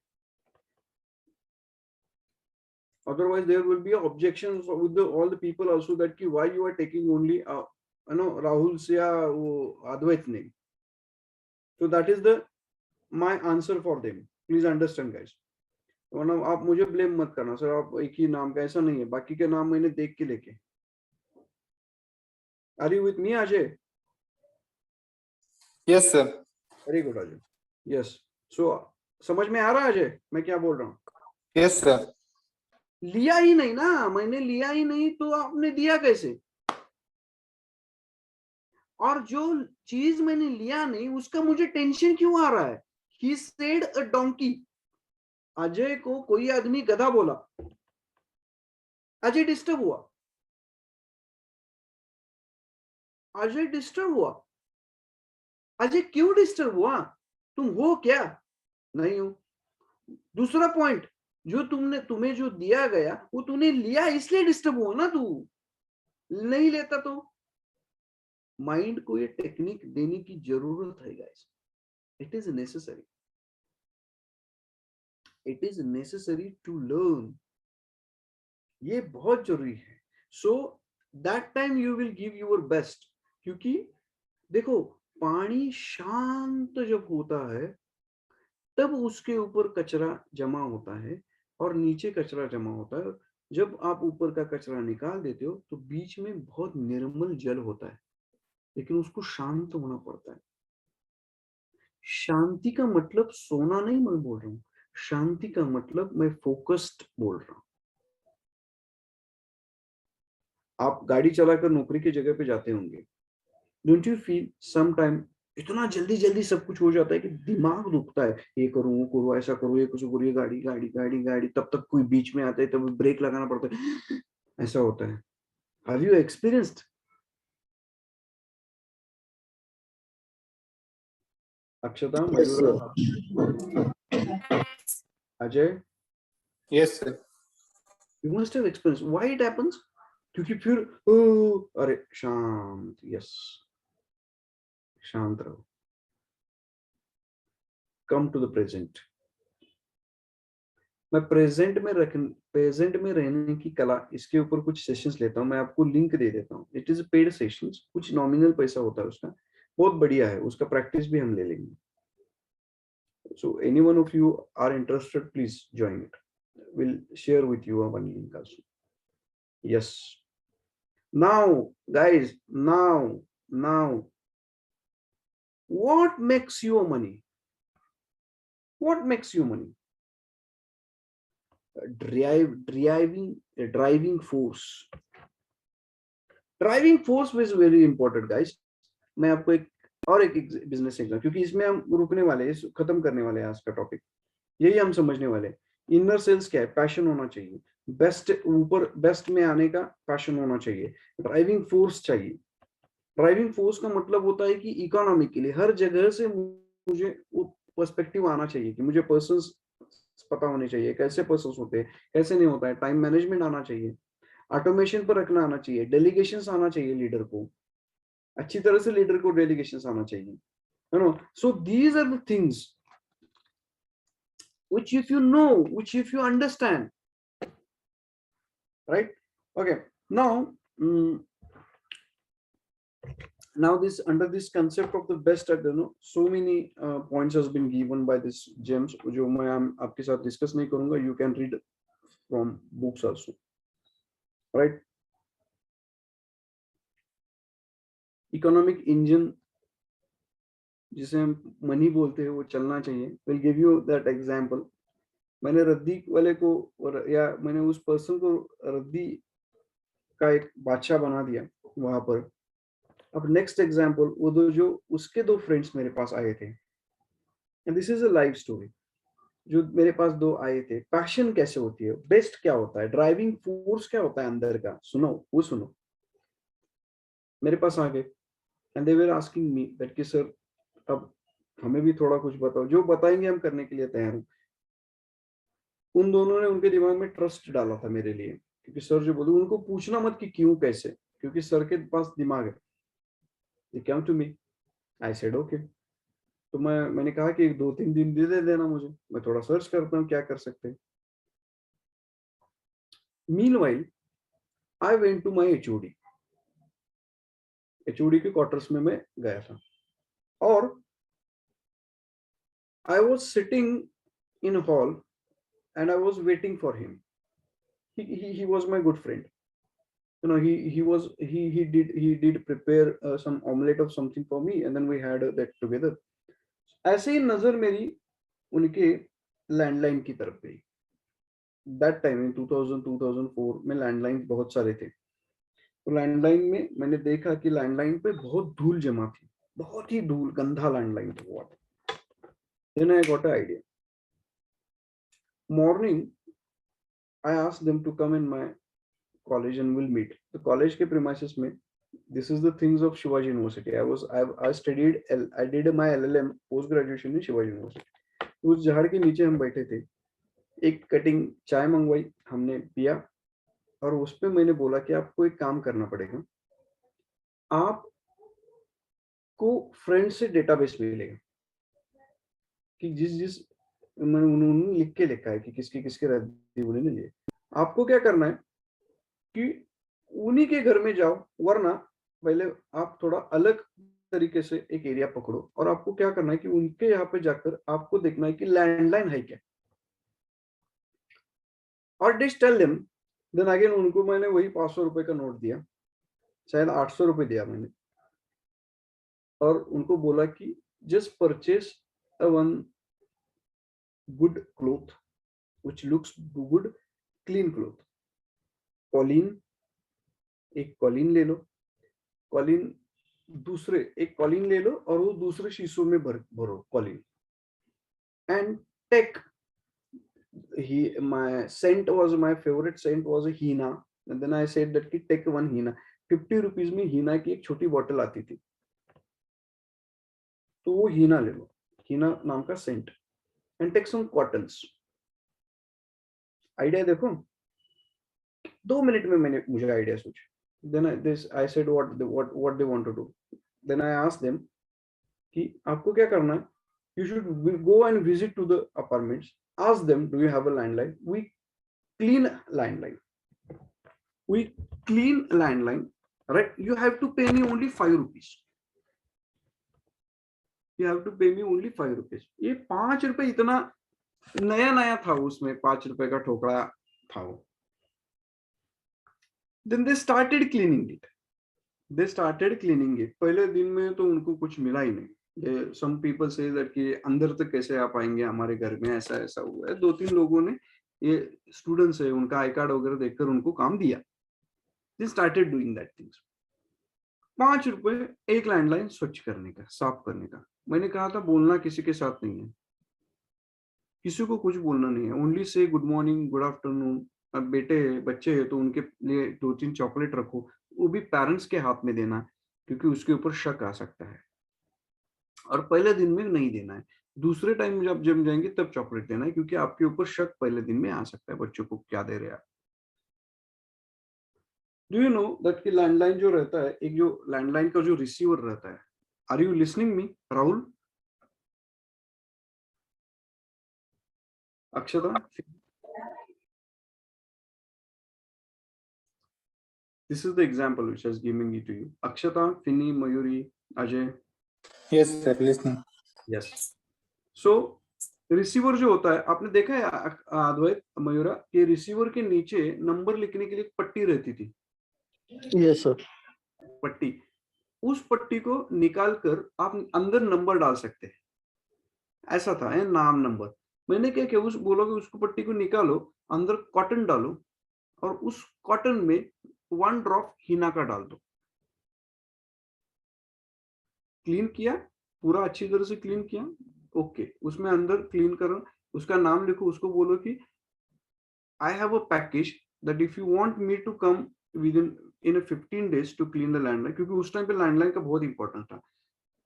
Otherwise there will be objections with all the people also that ki why you are taking only Rahul se ya wo Advait name. So that is the my answer for them. Please understand guys. वरना आप मुझे blame मत करना sir, आप एक ही नाम का, ऐसा नहीं है, बाकी के नाम मैंने देख के लेके। Are you with me Ajay? Yes sir. Very good Ajay. Yes. So समझ में आ रहा है अजय मैं क्या बोल रहा हूँ? Yes sir. लिया ही नहीं ना, मैंने लिया ही नहीं तो आपने दिया कैसे? और जो चीज मैंने लिया नहीं उसका मुझे टेंशन क्यों आ रहा है? He said a donkey. Ajay को कोई आदमी गधा बोला, अजय डिस्टर्ब हुआ, अजय डिस्टर्ब हुआ। अजय क्यों डिस्टर्ब हुआ? तुम हो क्या? नहीं हो। दूसरा पॉइंट, जो तुम्हें जो दिया गया वो तूने लिया इसलिए डिस्टर्ब हुआ ना, तू नहीं लेता तो। माइंड को ये टेक्निक देने की जरूरत है guys, it is necessary, it is necessary to learn, ये बहुत जरूरी है। So that time you will give your best, क्योंकि देखो पानी शांत जब होता है तब उसके ऊपर कचरा जमा होता है और नीचे कचरा जमा होता है। जब आप ऊपर का कचरा निकाल देते हो तो बीच में बहुत निर्मल जल होता है, लेकिन उसको शांत होना पड़ता है। शांति का मतलब सोना नहीं मैं बोल रहा हूं, शांति का मतलब मैं फोकस्ड बोल रहा हूं। आप गाड़ी चलाकर नौकरी की जगह पे जाते होंगे, don't you feel some time इतना जल्दी जल्दी सब कुछ हो जाता है कि दिमाग दुखता है, ये करूं वो करूं ऐसा करूं ये कुछ करूं, ये गाड़ी गाड़ी गाड़ी गाड़ी, तब तक कोई बीच में आता है तब ब्रेक लगाना पड़ता है, ऐसा होता है। Have you experienced? Akshata, Yes, sir. Ajay, Yes sir. You must have experience. Why it happens? क्योंकि फिर अरे शांत, यस शांत रहो, कम टू द प्रेजेंट। मैं प्रेजेंट में रहने की कला, इसके ऊपर कुछ सेशंस लेता हूँ, मैं आपको लिंक दे देता हूँ। इट इज पेड सेशंस, कुछ नॉमिनल पैसा होता है उसका, बहुत बढ़िया है, उसका प्रैक्टिस भी हम ले लेंगे। So any one of you are interested please join it, will share with you one link also. Yes, now guys, now what makes you money? What makes you money? Driving force. Driving force is very important guys. मैं आपको एक business exam, क्योंकि इसमें हम रुकने वाले हैं, खत्म करने वाले हैं आज का टॉपिक, यही हम समझने वाले हैं। इनर सेल्स क्या है? पैशन होना चाहिए। बेस्ट ऊपर बेस्ट में आने का पैशन होना चाहिए, ड्राइविंग फोर्स चाहिए। ड्राइविंग फोर्स का मतलब होता है कि इकोनॉमिकली हर जगह से मुझे वो पर्सपेक्टिव आना चाहिए कि मुझे पर्सन्स पता होने चाहिए, कैसे पर्सन्स होते हैं, कैसे नहीं होता है, टाइम मैनेजमेंट आना चाहिए, ऑटोमेशन पर रखना आना चाहिए, डेलीगेशंस आना चाहिए लीडर को, अच्छी तरह से लीडर को डेलीगेशंस आना चाहिए, you know. So these are the things which if you know, which if you understand, right? Okay, now now this under this concept of the best, I don't know, so many points has been given by this James, जो मैं आपके साथ discuss नहीं करूंगा, you can read from books also, right? Economic engine जिसे हम money बोलते हैं वो चलना चाहिए। We'll give you that example. मैंने रद्दी वाले को या मैंने उस पर्सन को रद्दी का एक बादशाह बना दिया वहां पर। अब नेक्स्ट एग्जांपल, वो दो जो उसके दो फ्रेंड्स मेरे पास आए थे, and this is a live story. जो मेरे पास दो आए थे, पैशन कैसे होती है, बेस्ट क्या होता है, ड्राइविंग फोर्स क्या होता है अंदर का, सुनो वो सुनो। मेरे पास आ गए and they were asking me that कि सर अब हमें भी थोड़ा कुछ बताओ, जो बताएंगे हम करने के लिए तैयार हैं। उन दोनों ने उनके दिमाग में ट्रस्ट डाला था मेरे लिए, क्योंकि सर जो बोले उनको पूछना मत कि क्यों कैसे, क्योंकि सर के पास दिमाग है। They came to me, I said okay। तो मैंने कहा कि 2-3 दिन दे देना मुझे, मैं थोड़ा सर्च करता हूँ क्या कर सकते हैं। Meanwhile, I went to my HOD। HOD के क्वार्टर्स में मैं गया था और I was sitting in a hall and I was waiting for him। He was my good friend। You know, he did prepare some omelette of something for me and then we had that together। ऐसे ही नजर मेरी उनके landline की तरफ गई। That time in 2000-2004 में landline बहुत सारे थे। तो लैंडलाइन में मैंने देखा कि लैंडलाइन पे बहुत धूल जमा थी, बहुत ही धूल, गंदा लैंडलाइन था बहुत। Then I got an idea। Morning, I asked them to come in my college and we'll meet। तो कॉलेज के premises में, this is the things of Shivaji University। I studied, I did my LLM post graduation in Shivaji University। उस झाड़ के नीचे हम बैठे थे, एक कटिंग चाय मंगवाई, हमने पिया और उस पे मैंने बोला कि आपको एक काम करना पड़ेगा, आपको फ्रेंड से डेटाबेस मिलेगा कि जिस उन्होंने लिख के लिखा है कि किसके किसके रद्दी बोले नहीं लिए। आपको क्या करना है कि उन्हीं के घर में जाओ, वरना पहले आप थोड़ा अलग तरीके से एक एरिया पकड़ो और आपको क्या करना है कि उनके यहाँ पे जाकर आपको देखना है कि लैंडलाइन है क्या, और just tell them। Then again उनको मैंने वही 500 रुपए का नोट दिया, शायद 800 रुपए दिया मैंने, और उनको बोला कि just purchase a one good cloth which looks good, clean cloth। Colin, एक कॉलिन ले लो, कॉलिन दूसरे एक कॉलिन ले लो और वो दूसरे शीशों में भरो cologne, and take my scent was my favorite scent was a Hina, and then I said that कि take one हीना। 50 रुपीज में हीना की एक छोटी बॉटल आती थी, तो वो हीना ले लो, हीना नाम का scent, and take some cottons. Idea देखो, 2 मिनट में मुझे आइडिया सोच। Then I said what they want to do। then I asked them कि आपको क्या करना है, you should go and visit to the apartments, ask them do you have a landline, we clean landline, right? You have to pay me only 5 rupees। You have to pay me only 5 rupees। ये 5 रुपए इतना नया था, उसमें 5 रुपए का ठोकरा था वो। Then they started cleaning it। पहले दिन में तो उनको कुछ मिला ही नहीं। Some people say that कि अंदर तक कैसे आ पाएंगे हमारे घर में, ऐसा हुआ है। 2-3 लोगों ने, ये स्टूडेंट्स है, उनका आई कार्ड वगैरह देखकर उनको काम दिया। They started doing that things। 5 रुपए एक लैंडलाइन स्वच्छ करने का, साफ करने का। मैंने कहा था बोलना किसी के साथ नहीं है, किसी को कुछ बोलना नहीं है, only say good morning, good afternoon, अब बेटे बच्चे है तो उनके लिए 2-3 चॉकलेट रखो, वो भी पेरेंट्स के हाथ में देना, क्योंकि उसके ऊपर शक आ सकता है। और पहले दिन में नहीं देना है, दूसरे टाइम जब जिम जाएंगे तब चॉकलेट देना है, क्योंकि आपके ऊपर शक पहले दिन में आ सकता है बच्चों को क्या दे रहे हैं आप। डू यू नो दैट कि लैंडलाइन जो रहता है, एक जो लैंडलाइन का जो रिसीवर रहता है, are you listening me Rahul, Akshata? This is the example which I was giving it to you. Akshata, Finny, Mayuri, Ajay. Yes, sir. Listening. Yes. So receiver जो होता है, आपने देखा है अद्वैत, मयूरा, कि रिसीवर के नीचे नंबर लिखने के लिए एक पट्टी रहती थी। Yes sir. पट्टी, उस पट्टी को निकाल कर आप अंदर नंबर डाल सकते हैं, ऐसा था है, नाम नंबर। मैंने क्या किया, उस बोला कि उसको पट्टी को निकालो, अंदर कॉटन डालो और उस कॉटन में 1 ड्रॉप हीना का डाल दो। क्लीन किया, पूरा अच्छी तरह से क्लीन किया, ओके। उसमें अंदर क्लीन करो, उसका नाम लिखो, उसको बोलो कि I have a package that if you want me to come within in a 15 days to clean the landline, क्योंकि उस टाइम पे लैंडलाइन का बहुत इंपॉर्टेंट था,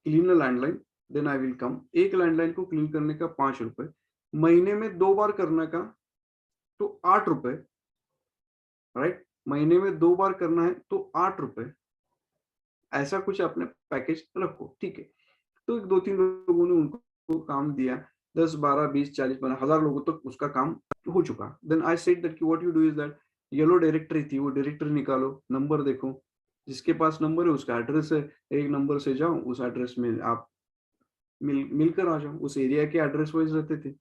clean the landline then I will come. एक लैंडलाइन को क्लीन करने का 5 रुपए, महीने में 2 बार करने का तो 8 रुपए, राइट? महीने में 2 बार करना है तो 8 रुपए, ऐसा कुछ अपने पैकेज रखो, ठीक है। तो 2-3 लोगों ने उनको काम दिया, 10, 12, 20, 40, 1000 लोगों तक उसका काम हो चुका। Then I said that what you do is that, yellow directory थी, वो डायरेक्टरी निकालो, नंबर देखो, जिसके पास नंबर है उसका एड्रेस है, एक नंबर से जाओ, उस एड्रेस में आप मिलकर आ जाओ। उस एरिया के एड्रेस वाइज रहते थे,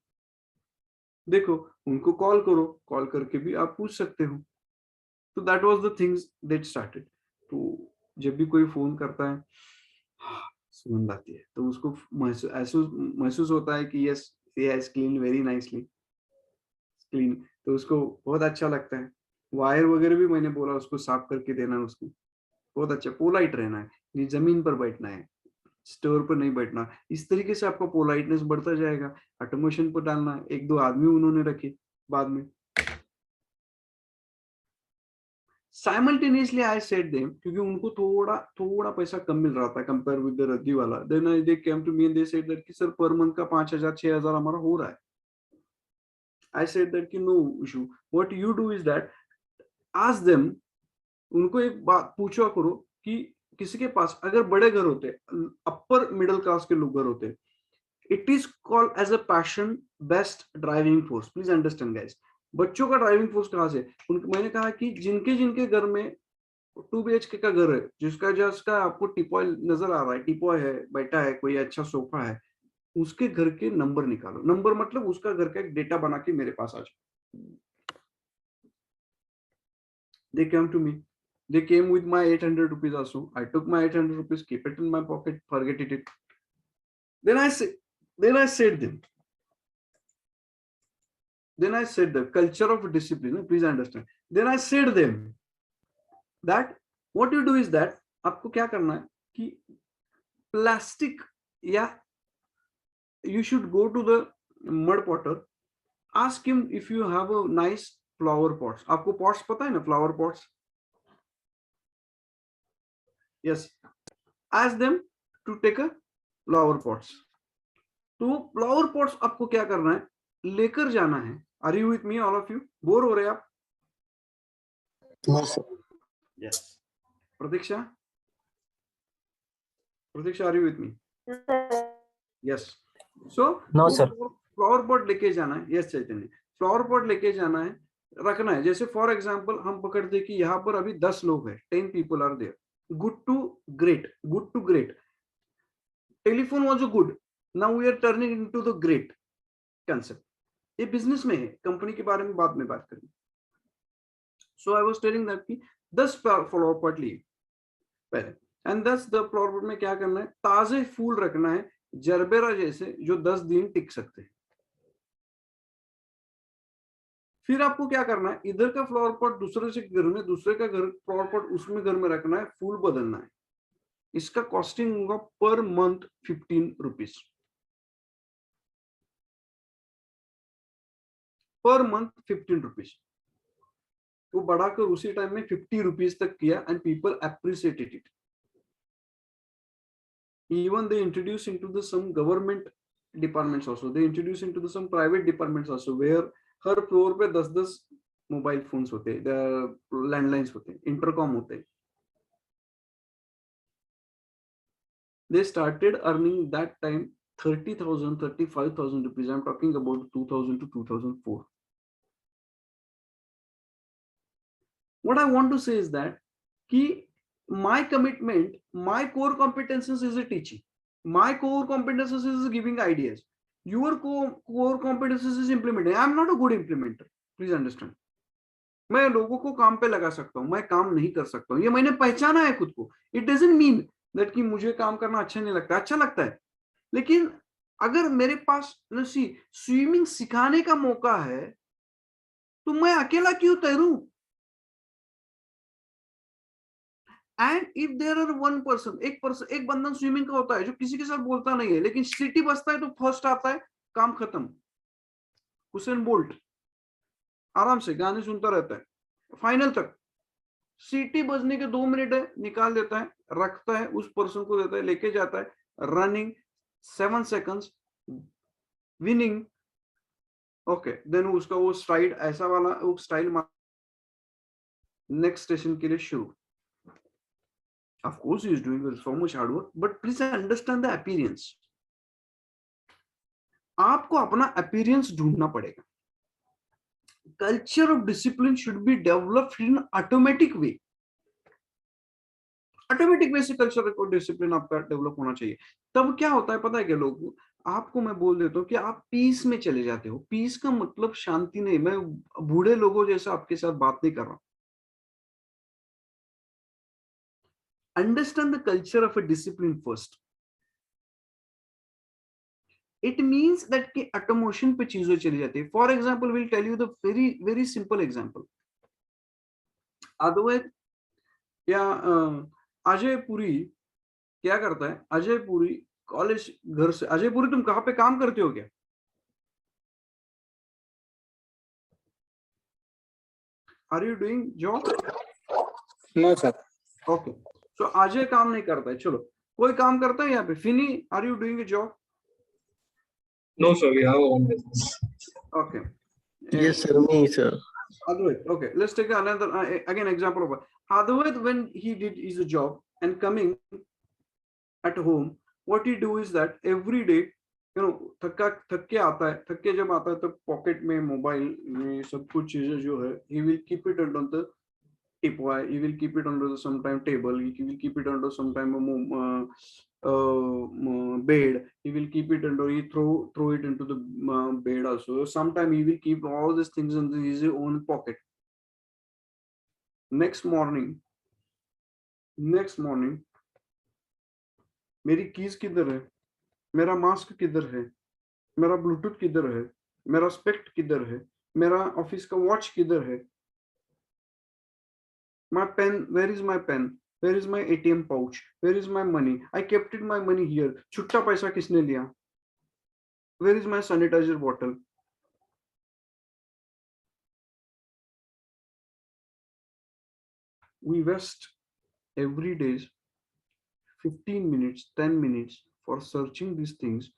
देखो उनको कॉल करो, कॉल करके भी आप पूछ सकते हो। तो that was the things that started. तो जब भी कोई फोन करता है, सुगंध आती है, तो उसको महसूस होता है कि yes he has cleaned very nicely, clean, तो उसको बहुत अच्छा लगता है। वायर वगैरह भी मैंने बोला उसको साफ करके देना, उसको बहुत अच्छा पोलाइट रहना है, ये जमीन पर बैठना है, स्टोर पर नहीं बैठना। इस तरीके से आपका पोलाइटनेस बढ़ता जाएगा। ऑटोमेशन पर डालना, 1-2 आदमी उन्होंने रखे बाद में। साइमल्टेनियसली आई सेड देम, क्योंकि उनको थोड़ा पैसा कम मिल रहा था कंपेयर विद द रद्दी वाला। Then they came to me and they said that कि सर पर मंथ का 5000 6000 हमारा हो रहा है। आई सेड दैट कि no issue, what you do is that ask them, उनको एक बात पूछा करो कि किसी के पास अगर बड़े घर होते, अपर मिडिल क्लास के लोग घर होते, it is called as a passion best driving force. Please understand guys, बच्चों का ड्राइविंग फोर्स कहां से? मैंने कहा कि जिनके जिनके घर में 2 BHK का घर है, जिसका आपको टिपॉय नजर आ रहा है, टिपॉय है, बैठा है, कोई अच्छा सोफा है, उसके घर के नंबर निकालो। नंबर मतलब उसका घर का एक डेटा बना के मेरे पास आ जाओ। They came to me. They came with my 800 rupees also. I took my 800 rupees, keep it in my pocket, forget it. Then I said them. Then I said the culture of discipline. Please understand. Then I said them that what you do is that आपको क्या करना है कि plastic या you should go to the mud potter, ask him if you have a nice flower pots. आपको pots पता है ना, flower pots? Yes. Ask them to take a flower pots. तो फ्लावर पॉट्स आपको क्या करना है, लेकर जाना है। Are you with me all of you? Bore हो रहे आप? No sir. Yes. Pratiksha, Pratiksha are you with me? Yes. So no sir. Flower pot लेके जाना है। यस चैतन्य, फ्लावर पॉट लेके जाना है, रखना है। जैसे फॉर एग्जांपल हम पकड़ते कि यहाँ पर अभी 10 लोग हैं, 10 people are there, good to great, good to great. Telephone was good, now we are turning into the great concept. ये बिजनेस में है, कंपनी के बारे में बाद में बात करेंगे। सो आई वाज टेलिंग दैट कि 10 फ्लावर पॉट लिए पहले, एंड 10 फ्लावर पॉट में क्या करना है, ताजे फूल रखना है, जरबेरा जैसे, जो 10 दिन टिक सकते हैं। फिर आपको क्या करना है, इधर का फ्लावर पॉट दूसरे से घर में, दूसरे का घर फ्लावर पॉट उसमें घर में रखना है, फूल बदलना है। इसका कॉस्टिंग होगा per month 15 rupees, per month 15 rupees. वो बढ़ाकर उसी टाइम में 50 रुपीज तक किया and people appreciated it. Even they introduce into the some government departments also. They introduce into the some private departments also where her floor पे 10-10 mobile phones होते हैं, landlines होते हैं, इंटरकॉम होते हैं. They started earning that time 30,000, 35,000 rupees. I'm talking about 2000 to 2004. What I want to say is that कि my commitment, my core competences is a teaching. My core competences is giving ideas. Your core competences is implementing. I'm not a good implementer. Please understand. मैं लोगों को काम पे लगा सकता हूँ, मैं काम नहीं कर सकता हूँ, ये मैंने पहचाना है खुद को. It doesn't mean that कि मुझे काम करना अच्छा नहीं लगता, अच्छा लगता है. लेकिन अगर मेरे पास स्विमिंग सिखाने का मौका है तो मैं अकेला क्यों तैरूं? And if there are one person, एक बंधन स्विमिंग का होता है जो किसी के साथ बोलता नहीं है, लेकिन सिटी बसता है तो फर्स्ट आता है, काम खत्म. हुसैन बोल्ट आराम से गाने सुनता रहता है फाइनल तक. सीटी बजने के 2 मिनट है, निकाल देता है, रखता है, उस पर्सन को देता है, लेके जाता है, running 7 seconds, winning. Okay, then उसका वो स्ट्राइड ऐसा वाला वो स्टाइल नेक्स्ट स्टेशन के लिए शुरू. Of course, he is doing so much hard work, but please understand the appearance. आपको अपना appearance ढूंढना पड़ेगा. Culture of discipline should be developed in automatic way. Automatic way से culture of discipline आपका develop होना चाहिए. तब क्या होता है पता है क्या लोग? आपको मैं बोल देता हूँ कि आप पीस में चले जाते हो. पीस का मतलब शांति नहीं. मैं बूढ़े लोगों जैसा आपके साथ बात नहीं कर रहा. Understand the culture of a discipline first. It means that कि automation पे चीजें चली जाती है. For example, we'll tell you the very simple example. अद्वैत या अजय पुरी क्या करता है? अजय पुरी कॉलेज घर से, अजय पुरी तुम कहाँ पे काम करते हो क्या? Are you doing job? No, sir. Okay. So Ajay काम नहीं करता है. चलो कोई काम करता है यहाँ पे? Finney, are you doing a job? No, sir, we have our own business. Okay. Yes, sir. Me, sir. Advait, okay, let's take another again example of Advait. When he did his job and coming at home, what he do is that every day, थक के आता है, थक के जब आता है तो पॉकेट में मोबाइल में सब कुछ चीजें जो है, he will keep it under the टिपवाय, he will keep it under the sometime table, he will keep it under sometime bed, he will keep it under, he throw it into the bed also. Sometime he will keep all these things in his own pocket. Next morning मेरी keys किधर है, मेरा mask किधर है, मेरा Bluetooth किधर है, मेरा स्पेक्ट किधर है, मेरा ऑफिस का वॉच किधर है, my pen, where is my pen, where is my ATM pouch, where is my money, I kept it my money here, छुट्टा पैसा किसने लिया, where is my sanitizer bottle. We waste every day 15 minutes, 10 minutes for searching these things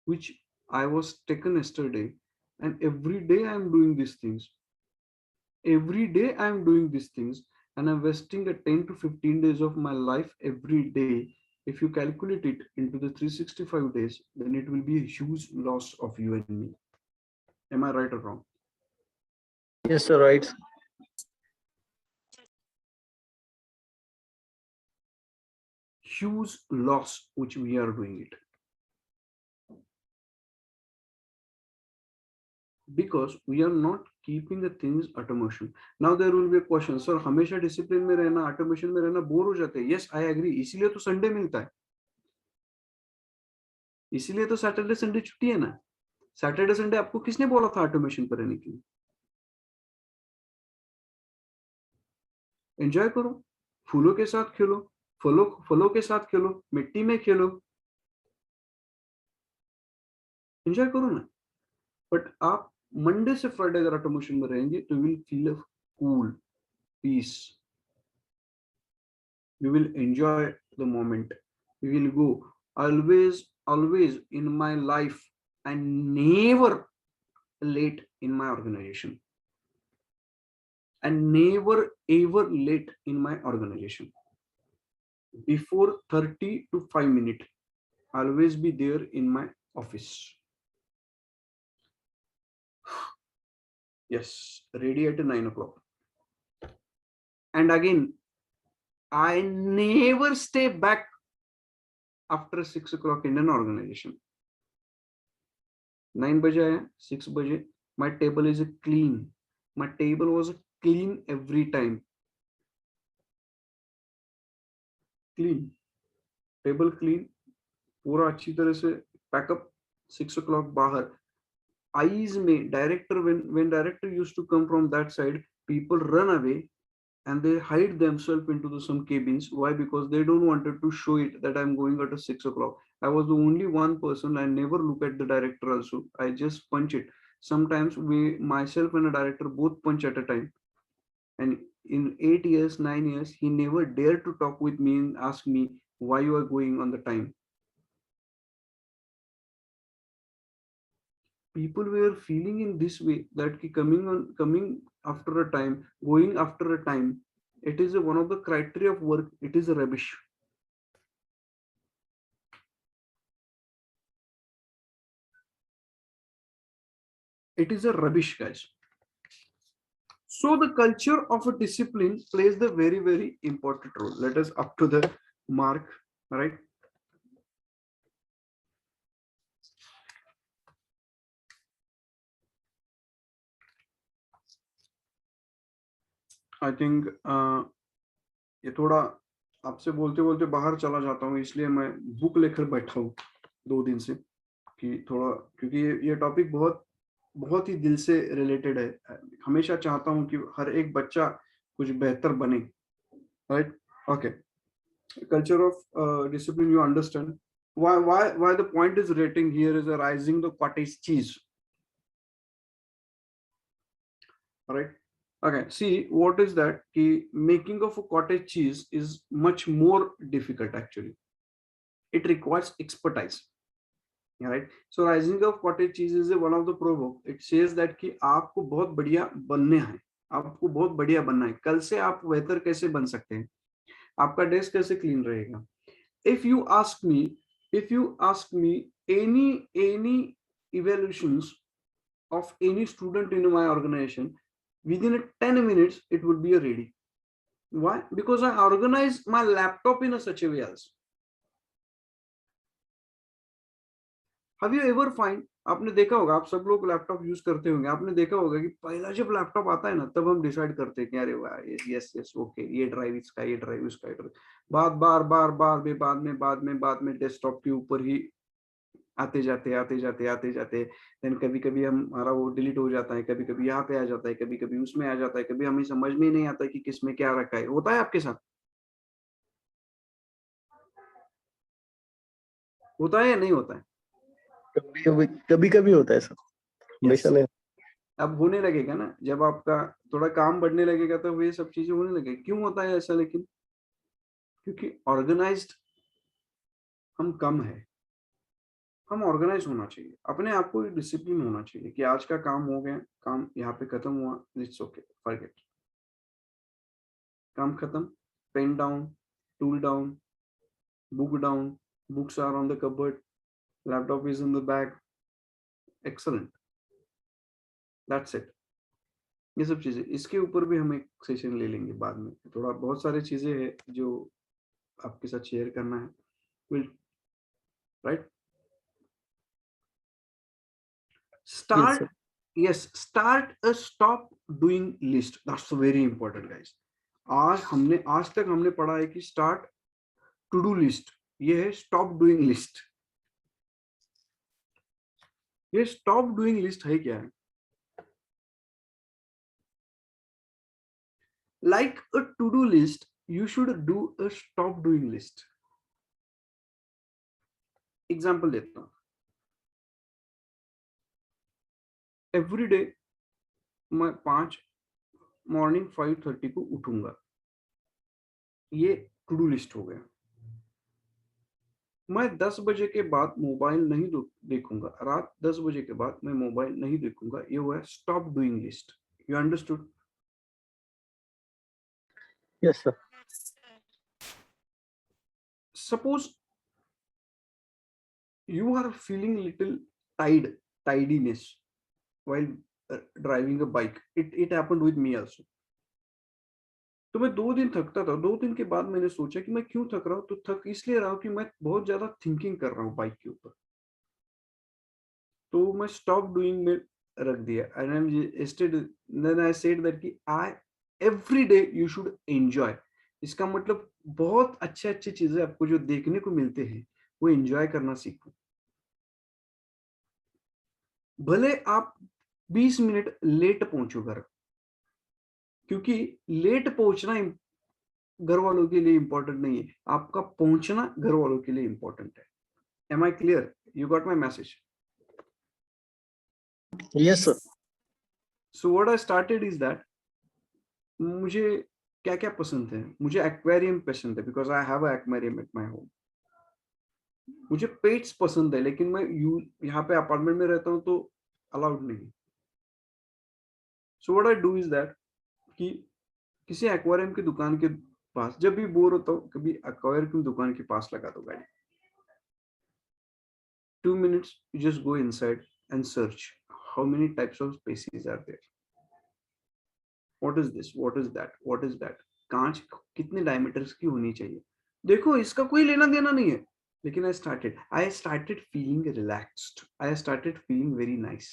which I was taken yesterday, and every day I am doing these things. Every day I am doing these things, and I'm wasting a 10 to 15 days of my life every day. If you calculate it into the 365 days, then it will be a huge loss of you and me. Am I right or wrong? Yes, sir. Right. Huge loss which we are doing it. Because we are not keeping the things automation. Now there will be a question, sir, हमेशा discipline में रहना, automation में रहना bore हो जाते हैं. Yes, I agree. इसीलिए तो संडे मिलता है, इसीलिए तो सैटरडे संडे छुट्टी है ना. सैटरडे संडे आपको किसने बोला था ऑटोमेशन पर रहने के लिए? एंजॉय करो, फूलों के साथ खेलो, फलों के साथ खेलो, मिट्टी में खेलो, एंजॉय करो ना. बट आप मंडे से फ्राइडे अगर ऑटोमेशन में रहेंगे तो will feel cool, peace. We will enjoy the moment. We will go. Always in my life, I never late in my organization. And never ever late in my organization. Before 30 to 5 minutes, I'll always be there in my office. Yes, ready at 9 o'clock. And again, I never stay back after 6 o'clock in an organization. 9 baje aaya, 6 baje, my table is clean. My table was clean every time. Clean. Table clean. पूरा अच्छी तरह से pack up. 6 o'clock बाहर. Eyes में director, when director used to come from that side, people run away and they hide themselves into some cabins. Why? Because they don't wanted to show it that I'm going at 6 o'clock. I was the only one person. I never look at the director also. I just punch it. Sometimes myself and a director both punch at a time. And in 8 years, 9 years, he never dared to talk with me and ask me why you are going on the time. People were feeling in this way that coming after a time, going after a time, it is one of the criteria of work. It is a rubbish. It is a rubbish, guys. So the culture of a discipline plays the very, very important role. Let us up to the mark, right? I think ये थोड़ा आपसे बोलते बोलते बाहर चला जाता हूँ, इसलिए मैं बुक लेकर बैठा हूँ 2 दिन से, कि थोड़ा, क्योंकि ये टॉपिक बहुत ही दिल से रिलेटेड है. हमेशा चाहता हूँ कि हर एक बच्चा कुछ बेहतर बने, right? Okay, culture of discipline, you understand why the point is rating here is rising the cottage cheese, right? Okay, see what is that, ki making of a cottage cheese is much more difficult. Actually, it requires expertise, right? So rising of cottage cheese is one of the proverb. It says that कि आपको बहुत बढ़िया बनने हैं, आपको बहुत बढ़िया बनना है. कल से आप बेहतर कैसे बन सकते हैं? आपका डेस्क कैसे क्लीन रहेगा? If you ask me any evaluations of any student in my organization, within 10 minutes it would be ready. Why? Because I organize my laptop in such a way else. Have you ever find, आपने देखा होगा, आप सब लोग laptop use करते होंगे, आपने देखा होगा कि पहला जब लैपटॉप आता है ना, तब हम डिसाइड करते हैं कि अरे वाह, यस ओके, ये ड्राइव इसका, ये ड्राइव उसका, बाद में डेस्कटॉप के ऊपर ही आते जाते. देन कभी कभी हमारा वो डिलीट हो जाता है, कभी कभी यहाँ पे आ जाता है, कभी कभी उसमें आ जाता है, कभी हमें समझ में नहीं आता कि किसमें क्या रखा है. होता है आपके साथ? होता है या नहीं होता है? कभी कभी होता है सर, हमेशा नहीं. अब होने लगेगा ना, जब आपका थोड़ा काम बढ़ने लगेगा तो ये सब चीजें होने लगेगी. क्यों होता है ऐसा? लेकिन क्योंकि ऑर्गेनाइज्ड हम कम है. हम ऑर्गेनाइज होना चाहिए, अपने आप को डिसिप्लिन होना चाहिए कि आज का काम हो गया, काम यहाँ पे खत्म हुआ, इट्स ओके, फॉरगेट. काम खत्म, pen down, tool down, book down, books are on the cupboard, laptop is in the bag, excellent, that's it. ये सब चीजें, इसके ऊपर भी हम एक सेशन ले लेंगे बाद में. थोड़ा बहुत सारी चीजें हैं जो आपके साथ शेयर करना है. Will, right? Start, yes, start a stop doing list. That's very important, guys. आज तक हमने पढ़ा है कि start to do list, ये है stop doing list. ये stop doing list है क्या है? Like a to do list, you should do a stop doing list. Example देता हूँ. Every day मैं 5 मॉर्निंग 5:30 को उठूंगा। ये टू डू लिस्ट हो गया। मैं 10 बजे के बाद मोबाइल नहीं देखूंगा, रात 10 बजे के बाद मैं मोबाइल नहीं देखूंगा। ये हुआ stop doing list. You understood? Yes, sir. Suppose you are feeling little tidiness while driving a bike. It happened with me also. तो मैं 2 दिन थकता था। 2 दिन के बाद मैंने सोचा कि मैं क्यों थक रहा हूँ, तो थक इसलिए रहा हूँ कि मैं बहुत ज्यादा थिंकिंग कर रहा हूँ बाइक के ऊपर। तो मैं स्टॉप डूइंग में रख दिया। then I said that कि every day you should enjoy। इसका मतलब बहुत अच्छे अच्छे चीजें आपको जो देखने को मिलते हैं वो एंजॉय करना सीखो। भले आप 20 मिनट लेट पहुंचो घर, क्योंकि लेट पहुंचना घर वालों के लिए इंपॉर्टेंट नहीं है, आपका पहुंचना घर वालों के लिए इंपॉर्टेंट है। Am I clear? You got my message? Yes, sir. So what I started is that मुझे क्या क्या पसंद है। मुझे एक्वेरियम पसंद है, because I have aquarium at my home. मुझे पेट्स पसंद है, लेकिन मैं यहाँ पे अपार्टमेंट में रहता हूँ तो अलाउड नहीं। So what I do is that कि किसी एक्वेरियम की दुकान के पास जब भी बोर होता हूँ, कभी एक्वेरियम की दुकान के पास लगा दो गाड़ी। 2 minutes you just go inside and search how many types of species are there, what is this, what is that, what is that, कांच कितने डायमीटर्स की होनी चाहिए। देखो इसका कोई लेना देना नहीं है, लेकिन I started feeling relaxed, I started feeling very nice।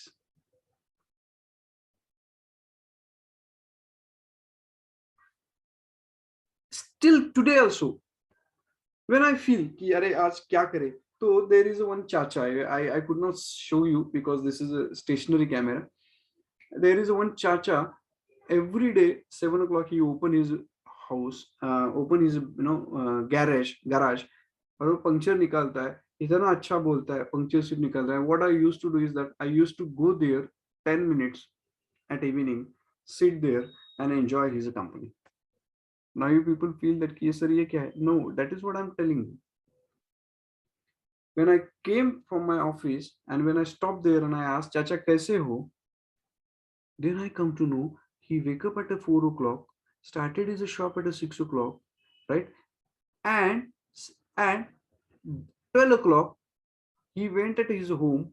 Still today also when I feel कि अरे आज क्या करें, तो there is one chacha, I could not show you because this is a stationary camera। There is one chacha, every day 7 o'clock he open his house, open his garage, और वो puncture निकालता है। इतना अच्छा बोलता है, पंक्चर सिर्फ निकालता है। What I used to do is that I used to go there 10 minutes at evening, sit there and enjoy his company। Now you people feel that कि सर ये क्या है? No, that is what I'm telling you। When I came from my office and when I stopped there and I asked चाचा कैसे हो, then I come to know he wake up at 4 o'clock, started his shop at 6 o'clock, right? And 12 o'clock he went at his home।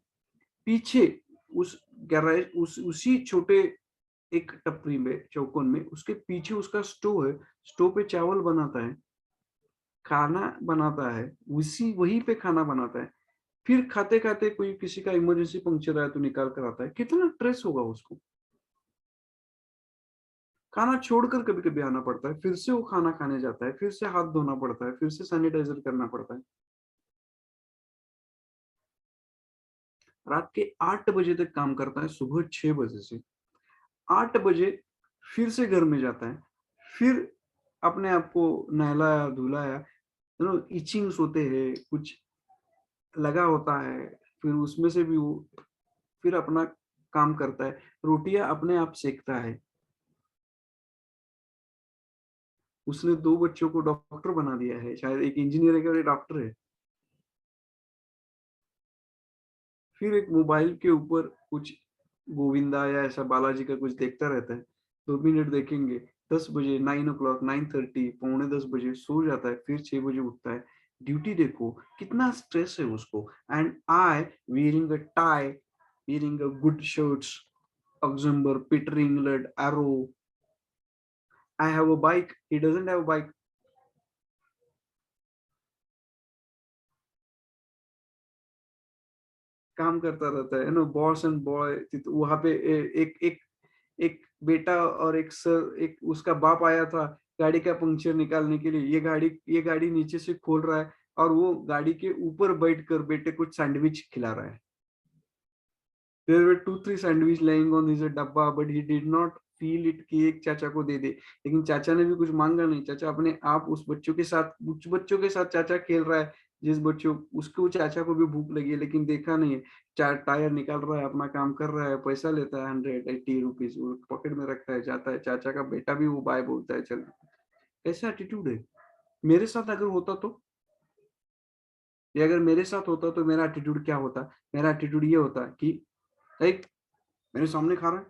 पीछे उस garage उसी छोटे एक टपरी में, चौकोन में, उसके पीछे उसका स्टोव है। स्टोव पे चावल बनाता है, खाना बनाता है, वहीं पे खाना बनाता है। फिर खाते खाते कोई किसी का इमरजेंसी पंक्चर आया तो निकाल कर आता है। कितना स्ट्रेस होगा उसको। खाना छोड़कर कभी कभी आना पड़ता है, फिर से वो खाना खाने जाता है, फिर से हाथ धोना पड़ता है, फिर से सैनिटाइजर करना पड़ता है। रात के 8 बजे तक काम करता है, सुबह 6 बजे से 8 बजे फिर से घर में जाता है, फिर अपने आप को नहलाया धुलाया, इचिंग्स होते हैं, कुछ लगा होता है, फिर उसमें से भी वो फिर अपना काम करता है, रोटियां अपने आप सेकता है। उसने 2 बच्चों को डॉक्टर बना दिया है, शायद एक इंजीनियर है और एक डॉक्टर है। फिर एक मोबाइल के ऊपर कुछ गोविंदा या ऐसा बालाजी का कुछ देखता रहता है। 2 मिनट देखेंगे, 10 बजे 9 o'clock 9:30 पौने 10 बजे सो जाता है, फिर 6 बजे उठता है। ड्यूटी देखो कितना स्ट्रेस है उसको। And I wearing a tie, wearing a good shirts, Auxumber, Peter England, Arrow। I have a bike, he doesn't have a bike। काम करता रहता है, बॉस एंड बॉय। वहां पे एक बेटा और एक सर, एक उसका बाप आया था गाड़ी का पंक्चर निकालने के लिए। ये गाड़ी नीचे से खोल रहा है और वो गाड़ी के ऊपर बैठकर बेटे को सैंडविच खिला रहा है। There were 2-3 sandwich laying on his डब्बा, but he did not feel it कि एक चाचा को दे दे। लेकिन चाचा ने भी कुछ मांगा नहीं। चाचा अपने आप उस बच्चों के साथ चाचा खेल रहा है, जिस बच्चों उसको चाचा को भी भूख लगी है लेकिन देखा नहीं है, टायर निकाल रहा है, अपना काम कर रहा है, पैसा लेता है 180 रुपीज, वो पॉकेट में रखता है, जाता है, चाचा का बेटा भी वो बाय बोलता है चल। ऐसा एटीट्यूड है। मेरे साथ अगर होता तो, ये अगर मेरे साथ होता तो मेरा एटीट्यूड क्या होता? मेरा एटीट्यूड ये होता कि एक मेरे सामने खा रहा है।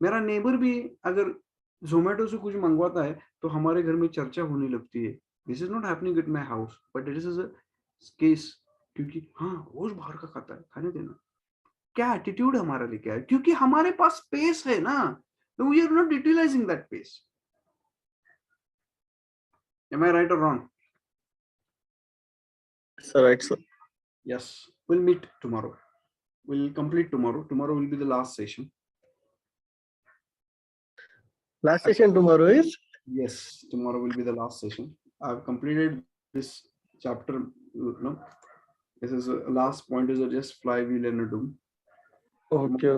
मेरा नेबर भी अगर जोमेटो से कुछ मंगवाता है तो हमारे घर में चर्चा होने लगती है। This is not happening at my house but it is a case, क्योंकि हाँ रोज बाहर का खाता है, खाने देना। क्या एटीट्यूड हमारा लेके आया? क्योंकि हमारे पास स्पेस है ना, तो we are not utilising that space. Am I right और wrong? Sir, right, sir. Yes, we'll meet tomorrow. We'll complete tomorrow. Tomorrow will be the last session. Last session tomorrow is? Yes, tomorrow will be the last session. I've completed this chapter. No, this is last point is just flywheel and a doom. Okay.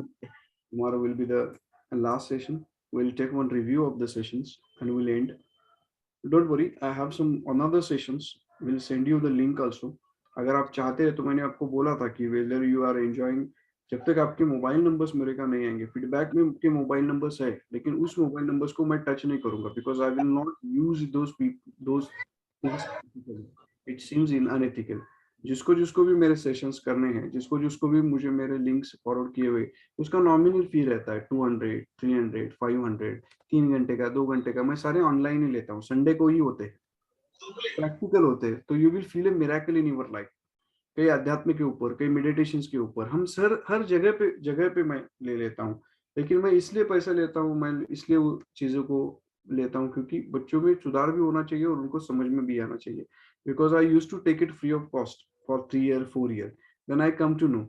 Tomorrow will be the last session. We'll take one review of the sessions and we'll end. Don't worry, I have some another sessions. We'll send you the link also. अगर आप चाहते हैं तो मैंने आपको बोला था कि whether you are enjoying, जब तक आपके मोबाइल नंबर्स मेरे का नहीं आएंगे, फीडबैक में आपके मोबाइल नंबर्स है लेकिन उस मोबाइल नंबर्स को मैं टच नहीं करूंगा because I will not use those things, it seems in unethical. जिसको जिसको भी मेरे सेशंस करने हैं, जिसको जिसको भी मुझे मेरे लिंक्स फॉरवर्ड किए हुए, उसका नॉमिनल फी रहता है 200, 300, 500, 3 घंटे का, 2 घंटे का, मैं सारे ऑनलाइन ही लेता हूँ, संडे को ही होते हैं, प्रैक्टिकल होते हैं। तो you will feel a miracle in your life. कई आध्यात्म के ऊपर, कई मेडिटेशन के ऊपर, हम हर जगह पे मैं ले लेता हूँ। लेकिन मैं इसलिए पैसा लेता हूँ, मैं इसलिए वो चीजों को लेता हूँ क्योंकि बच्चों में सुधार भी होना चाहिए और उनको समझ में भी आना चाहिए। Because I used to take it free of cost for 3 year 4 year, then I come to know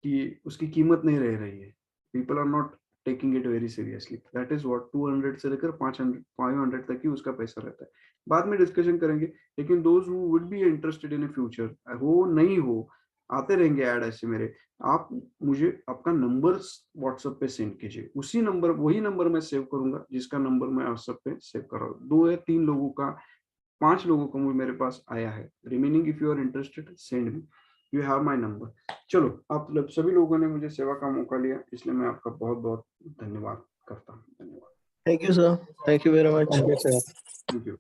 कि उसकी कीमत नहीं रह रही है। People are not taking it very seriously. That is what 200 से लेकर 500 तक ही उसका पैसा रहता है। बाद में डिस्कशन करेंगे। लेकिन those who would be interested in future, हो नहीं हो, आते रहेंगे ऐड ऐसे मेरे, आप मुझे आपका नंबर व्हाट्सएप पे सेंड कीजिए। उसी नंबर, वही नंबर मैं सेव करूंगा जिसका नंबर मैं व्हाट्सएप पे सेव कर रहा हूँ। 2 या 3 लोगों का, 5 लोगों का मेरे पास आया है। Remaining if you are interested send me, you have my number. चलो, आप सभी लोगों ने मुझे सेवा का मौका लिया, इसलिए मैं आपका बहुत बहुत धन्यवाद करता हूँ। धन्यवाद। Thank you, sir. Thank you very much. Thank you, sir. Thank you.